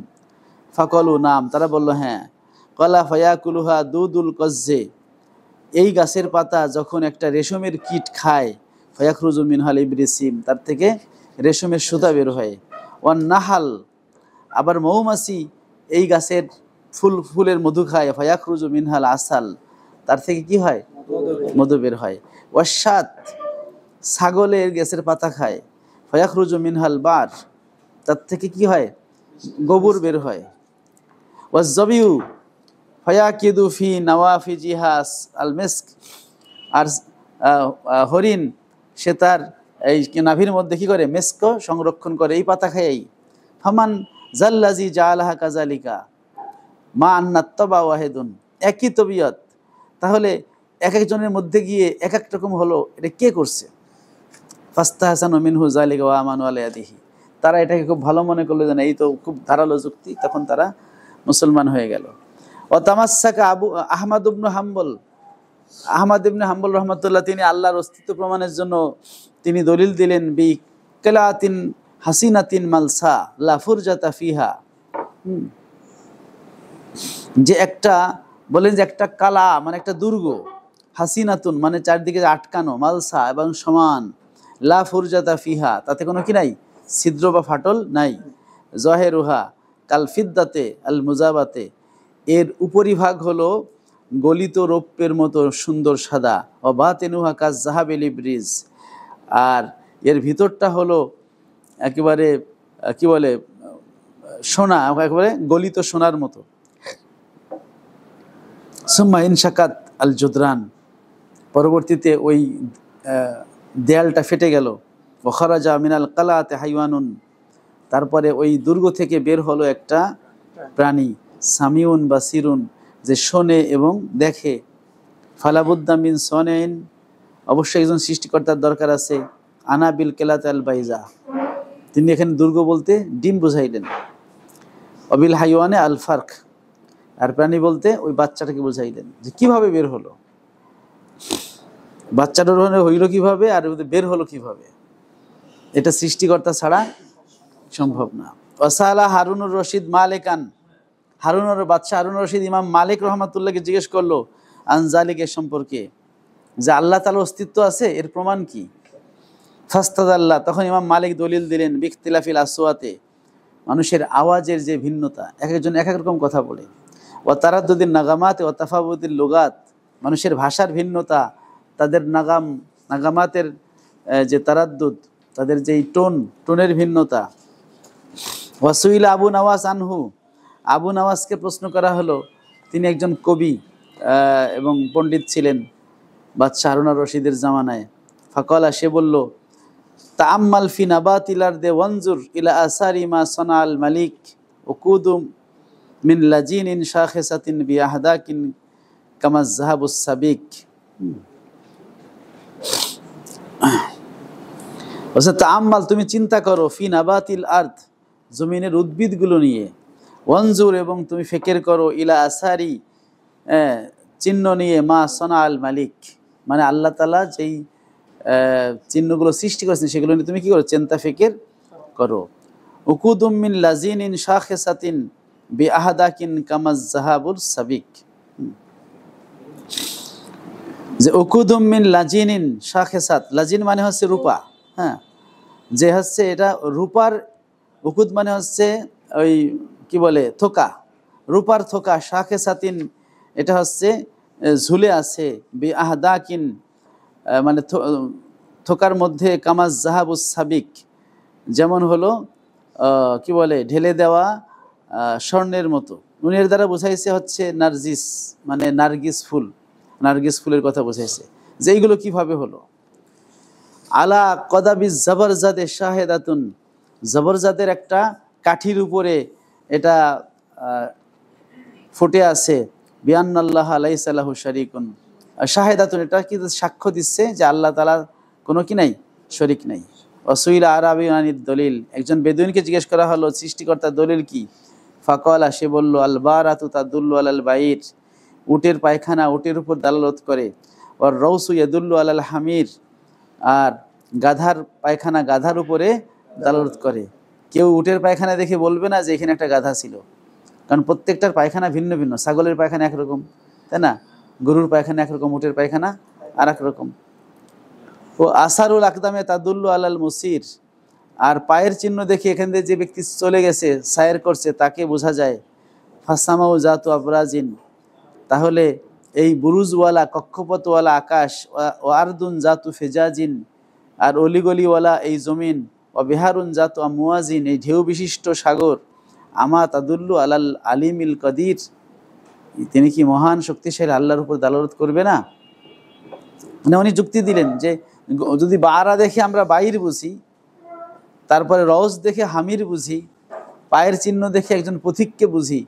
ফাকলু নাম, তারা বলল হ্যাঁ। কলা ফায়াকুলুহা দুদুল কজ্জে, এই গাছের পাতা যখন একটা রেশমের কীট খায়, ফায়াখরুজু মিনহাল ইবরিসিম, তার থেকে রেশমের সুতা বের হয়। ওয়ান নাহাল, আবার মৌমাছি এই গাছের ফুলের মধু খায়, ফায়াখরুজু মিনহাল আসাল, তার থেকে কি হয়, মধু বের হয়। ওয়াসাত, ছাগলের গাছের পাতা খায়, ফায়াখরুজু মিনহাল বার, তার থেকে কি হয়, গোবর বের হয়। ওয়াজবিউ ফায়াকিদু ফি নওয়াফিজিহাস আল মিস্ক, আর হরিণ সে তার এই নাভির মধ্যে কি করে, মেস্ক সংরক্ষণ করে এই পাতা খায়ই। ফামান জাল্লাজি জাআলাহা কাযালিকা মা আন্নাত্তাবা ওয়াহিদুন, একই তবিয়ত, তাহলে এক একজনের মধ্যে গিয়ে এক এক রকম হলো, এটা কে করছে? ফাস্তাহসানু মিনহু যালিকা ওয়া আমানু আলাইহি, তারা এটাকে খুব ভালো মনে করলো যে এই তো খুব ধারালো যুক্তি, তখন তারা মুসলমান হয়ে গেল। ও তামাসসাকা আহমদ ইবনে হাম্বল, আহমদ ইবনে হাম্বল রহমতুল্লাহ, তিনি আল্লাহর অস্তিত্ব প্রমাণের জন্য তিনি দলিল দিলেন, বি কালাতিন হাসিনাতিন মালসা লা ফুরজাতা ফিহা, যে একটা বলেন যে একটা কালা মানে একটা দুর্গ, হাসিনাতুন মানে চারদিকে আটকানো, মালসা এবং সমান, লা ফুরজাতা ফিহা, তাতে কোনো কি নাই, ছিদ্র বা ফাটল নাই। জহেরুহা কাল ফিদ্দাতে আল মুজাবাতে, এর উপরিভাগ হলো গলিত রৌপ্যের মতো সুন্দর সাদা। ও বাতেনুহা কাজ জাহাবেল ইব্রিজ, আর এর ভিতরটা হলো একেবারে কি বলে, সোনা, একেবারে গলিত সোনার মতো। সুম্মা ইনশাকাত আল জুদরান, পরবর্তীতে ওই দেয়ালটা ফেটে গেল। ও খারাজা মিনাল কালাতে হাইওয়ানুন, তারপরে ওই দুর্গ থেকে বের হলো একটা প্রাণী, সামিউন বা সিরুন, যে শোনে এবং দেখে। ফালাবুদ্দা মিন সনেইন, অবশ্যই একজন সৃষ্টিকর্তার দরকার আছে। আনা বিল কেলাত আল বাইজা, তিনি এখানে দুর্গ বলতে ডিম বুঝাইলেন। অবিল হাইওয়ানে আল ফার্ক, আর প্রাণী বলতে ওই বাচ্চাটাকে বুঝাইলেন যে কিভাবে বের হলো, বাচ্চাটার হইল কিভাবে, আর বের হলো কিভাবে, এটা সৃষ্টিকর্তা ছাড়া সম্ভব না। ওয়াসালা হারুনুর রশিদ মালেকান, হারুনুর বাদশাহ হারুনুর রশিদ ইমাম মালিক রহমতুল্লাহকে জিজ্ঞেস করলো আনজালিকের সম্পর্কে, যে আল্লাহ তাআলার অস্তিত্ব আছে, এর প্রমাণ কি? ফাস্তাদাল্লাহ, তখন ইমাম মালিক দলিল দিলেন, বিখতিলাফিল আসওয়াতে, মানুষের আওয়াজের যে ভিন্নতা, এক একজন এক এক রকম কথা বলে। ও তারাদ্দুদিন নাগামাতে ও তাফাবুদিল লুগাত, মানুষের ভাষার ভিন্নতা, তাদের নাগামাতের যে তারাদ্দুদ, তাদের যেই টোনের ভিন্নতা। ওয়াসুইলা আবু নওয়াজ আনহু, আবু নওয়াজকে প্রশ্ন করা হলো, তিনি একজন কবি এবং পণ্ডিত ছিলেন বাদশাহ হারুন আর রশিদের জামানায়। ফাকলা, সে বলল, তাআম্মাল ফি নাবাতিল আরদি ওয়ানজুর ইলা আসারি মা সানাল মালিক উকুদুম মিন লাজিনিন শাখিসাতিন বিআহদাকিন কামা যাহাবুস সাবিক। তাআম্মাল তুমি চিন্তা করো, ফি নাবাতিল আরদ জমিনের উদ্ভিদগুলো নিয়ে, ওয়ানজুর এবং তুমি ফিকির করো, ইলা আসারি চিহ্ন নিয়ে, মা সানাল মালিক মানে আল্লাহ তাআলা যেই চিহ্নগুলো সৃষ্টি করেছেন সেগুলো নিয়ে তুমি কি করো, চিন্তা ফিকির করো। উকুদুম মিন লাজিনিন শাখিসাতিন বিআহদাকিন কামা যাহাবুল সাবিক, যে উকুদুম মিন লাজিনিন শাখিসাত, লাজিন মানে হচ্ছে রূপা, হ্যাঁ, যে হচ্ছে এটা রূপার, উকুদ মানে হচ্ছে ওই কি বলে থোকা, রূপার থোকা, শাখিসাতিন এটা হচ্ছে ঝুলে আছে, বিআহদাকিন মানে থোকার মধ্যে, কামাজ জাহাবুস সাবিক যেমন হলো কি বলে ঢেলে দেওয়া স্বর্ণের মতো। নুনের দ্বারা বোঝাইছে হচ্ছে নার্জিস মানে নার্গিস ফুল, নার্গিস ফুলের কথা বোঝাইছে যে এইগুলো কিভাবে হলো। আলা কদাবিজ জবরজাদে শাহেদাতুন, জবরজাদের একটা কাঠির উপরে এটা ফুটে আছে, বিআন্নাল্লাহ লাইসা লাহু শারিকুন, শাহেদাতুন এটা কি সাক্ষ্য দিচ্ছে যে আল্লাহ তাআলা কোনো কি নাই, শরীক নাই। ওয়াসুইলা আরাবিয়ানিদ দলিল, একজন বেদুইনকে জিজ্ঞেস করা হলো সৃষ্টিকর্তার দলিল কি? ফাকালা, সে বলল, আল বারাতু তাদুল্লু আলাল বাইর, উটের পায়খানা উটের উপর দালালত করে, ওয়ার রৌসু ইয়াদুল্লু আলাল হামির, আর গাধার পায়খানা গাধার উপরে দালালত করে। কেউ উটের পায়খানা দেখে বলবে না যে এখানে একটা গাধা ছিল, কারণ প্রত্যেকটার পায়খানা ভিন্ন ভিন্ন। ছাগলের পায়খানা একরকম, তাই না, গরুর পায়খানা একরকম, উটের পায়খানা আর এক রকম। ও আসারুল আকদামে তাদুল্লু আলাল মুসির, আর পায়ের চিহ্ন দেখে এখান থেকে যে ব্যক্তি চলে গেছে সায়ের করছে তাকে বোঝা যায়। ফাসামাউ জাতু আবরাজিন, তাহলে এই বুরুজওয়ালা কক্ষপথওয়ালা আকাশ, ও আরদুন জাতু ফেজাজিন, আর অলিগলিওয়ালা এই জমিন, ও বিহারুন জাতু আমওয়াজিন, এই ঢেউ বিশিষ্ট সাগর, আমা তাদুল্লু আলাল আলিমিল কদির, তিনি কি মহান শক্তিশালী আল্লাহর উপর দালালত করবে না? মানে উনি যুক্তি দিলেন যে যদি বারা দেখে আমরা বাইর বুঝি, তারপরে রওজ দেখে হামির বুঝি, পায়ের চিহ্ন দেখে একজন পথিককে বুঝি,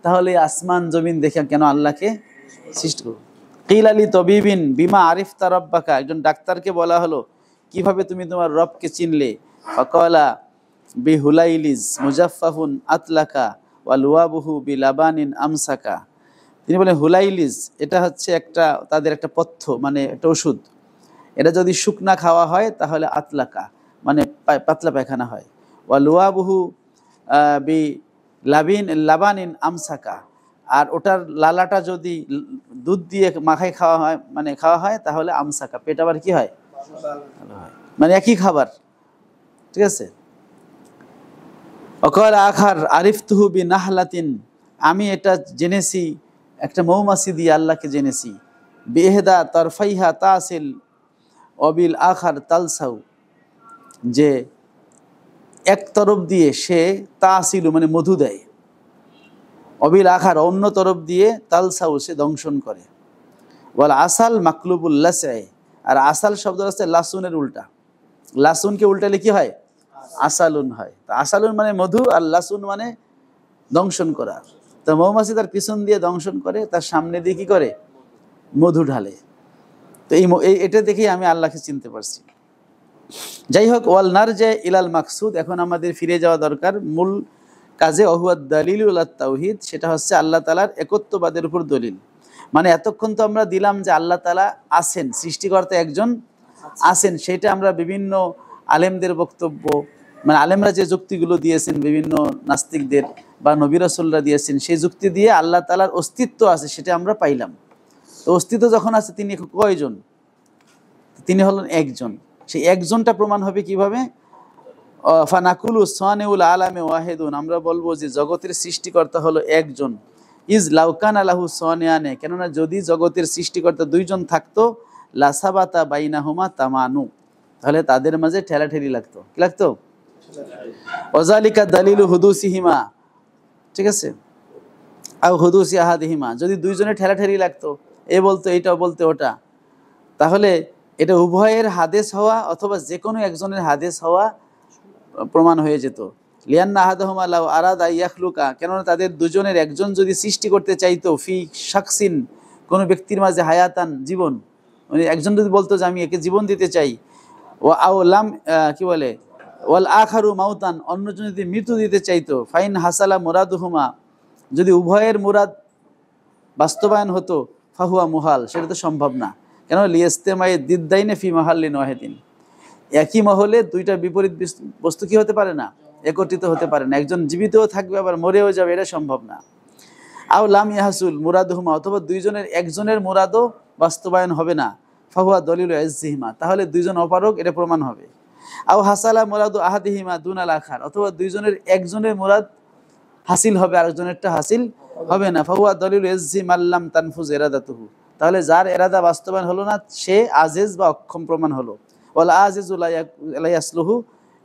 তাহলে আসমান জমিন দেখে কেন আল্লাহকে সৃষ্টি করব? কিল আলী তবিবিন বিমা আরিফতা রব্বাকা, একজন ডাক্তারকে বলা হলো কিভাবে তুমি তোমার রবকে চিনলে? ফাকালা বিহুলাইলিজ মুজাফফাফুন আতলাকা ওয়ালওয়াবুহু বিলাবানিন আমসাকা, তিনি বলেন হুলাইলিজ এটা হচ্ছে একটা তাদের একটা পথ্য মানে একটা ওষুধ, এটা যদি শুকনা খাওয়া হয় তাহলে আতলাকা মানে পাতলা পায়খানা হয়। ওয়ালওয়াবুহু বি লাবানিন আমসাকা, আর ওটার লালাটা যদি দুধ দিয়ে মাখায় খাওয়া হয় মানে খাওয়া হয় তাহলে আমসাকা, পেট আবার কি হয়, মানে একই খাবার, ঠিক আছে। অকল আখার আরিফতুহু বি নাহলাতিন, আমি এটা জেনেছি একটা মৌমাছি দিয়ে আল্লাহকে জেনেছি। বেহেদা তরফাইহা তাসিল অবিল আখার তালসাউ, যে এক তরফ দিয়ে সে তাসিলু মানে মধু দেয়, অবিল আখার অন্য তরফ দিয়ে তালসাউ সে দংশন করে। বল আসাল মাকলুবুল লাসাই, আর আসাল শব্দ হচ্ছে লাসুনের উল্টা, লাসুনকে উল্টালে কি হয়, আসালুন হয়। তা আসালুন মানে মধু, আর লাসুন মানে দংশন করা। তো মৌমাছি তার পিছন দিয়ে দংশন করে, তার সামনে দিয়ে কি করে, মধু ঢালে। তো এটা দেখেই আমি আল্লাহকে চিনতে পারছি। যাই হোক, ওয়াল নারজা ইলাল মাকসুদ, এখন আমাদের ফিরে যাওয়া দরকার মূল কাজে। অহুয়াদ দালিলুল তাওহীদ, সেটা হচ্ছে আল্লাহ তাআলার একত্ববাদের উপর দলিল। মানে এতক্ষণ তো আমরা দিলাম যে আল্লাহ তাআলা আছেন, সৃষ্টিকর্তা একজন আছেন, সেটা আমরা বিভিন্ন আলেমদের বক্তব্য মানে আলেমরা যে যুক্তিগুলো দিয়েছেন বিভিন্ন নাস্তিকদের বা নবী রাসূলরা দিয়েছেন, সেই যুক্তি দিয়ে আল্লাহ তাআলার অস্তিত্ব আছে সেটা আমরা পাইলাম। তো অস্তিত্ব যখন আছে, তিনি কয়জন? তিনি হলেন একজন। সেই একজনটা প্রমাণ হবে কিভাবে? ফানাকুলু সানিউল আলামে ওয়াহিদুন, আমরা বলবো যে জগতের সৃষ্টিকর্তা হলো একজন। ইজ লাউকান আলাহু সানিয়ানে, কেননা যদি জগতের সৃষ্টিকর্তা দুইজন থাকতো, লাসাবাতা বাইনাহুমা তামানু, তাহলে তাদের মাঝে ঠেলাঠেলি লাগতো। কি লাগতো? ওয়াজালিকা দালিলু হুদুসিহিমা, ঠিক আছে, আও হুদুসি আহাদিহিমা, যদি দুইজনে ঠেলাঠেলি লাগতো, এ বলতো এইটা, বলতে ওটা, তাহলে এটা উভয়ের হাদিস হওয়া অথবা যে কোনো একজনের হাদিস হওয়া প্রমাণ হয়ে যেত। লিয়ান্না আহাদাহুমা লাউ আরাদা ইয়াখলুকা, কেননা তাদের দুজনের একজন যদি সৃষ্টি করতে চাইতো ফি শাকসিন, কোনো ব্যক্তির মাঝে হায়াতান জীবন, মানে একজন যদি বলতো যে আমি একে জীবন দিতে চাই, ও আও লাম কি বলে ওয়াল আখারু মাউতান, অন্যজন যদি মৃত্যু দিতে চাইতো, ফাইন হাসালা মুরাদুহুমা, যদি উভয়ের মুরাদ বাস্তবায়ন হতো, ফাহুয়া মুহাল, সেটা তো সম্ভব না। কেন? লিয়াস্তেমায়ে দিদ্দাইনে ফি মাহাল্লিন ওয়াহিদিন, একই মহলে দুইটা বিপরীত বস্তু কি হতে পারে না, একত্রিত হতে পারে না। একজন জীবিতও থাকবে আবার মরেও যাবে, এটা সম্ভব না। আও লাম ইয়াহাসুল মুরাদুহুমা, অথবা দুইজনের একজনের মুরাদও বাস্তবায়ন হবে না, ফাহুয়া দলিলু ইজ্জিহিমা, তাহলে দুইজন অপারগ, এটা প্রমাণ হবে। আও হাসালা মুরাদু আহাদিহিমা দুনাল আখার, অথবা দুইজনের একজনের মুরাদ হাসিল হবে আরেকজনেরটা হাসিল হবে না, ফাহুয়া দলিলু ইজ্জিম আল্লাম তানফুজ ইরাদাতুহু, তাহলে যার ইরাদা বাস্তবায়ন হলো না সে আজিজ বা অক্ষম প্রমাণ হলো। ওয়াল আজিজু লা ইয়াসলুহু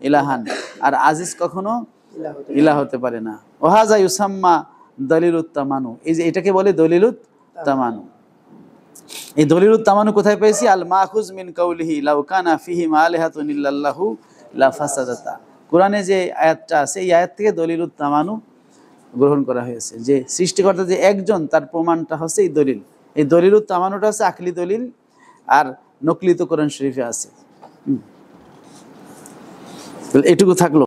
ইলাহান, আর আজিজ কখনো ইলাহ হতে পারে না। ওয়াহাজা ইউসাম্মা দলিলুত তামানু, এই যে এটাকে বলে দলিলুত তামানু। এই দলিলুত তামানু কোথায় পেয়েছি? আল মাখুজ মিন কাউলিহি লাউ কানা ফিহি আলিহাতুন ইল্লাল্লাহু লা ফাসাদাতা, কোরআনে যে আয়াতটা আছে এই আয়াত থেকে দলিলুত তামানু গ্রহণ করা হয়েছে, যে সৃষ্টিকর্তা যে একজন তার প্রমাণটা হচ্ছে এই দলিল। এই দলিলুত তামানুটা হচ্ছে আকলি দলিল, আর নকলি তো কোরআন শরীফে আছে। এটুকু থাকলো।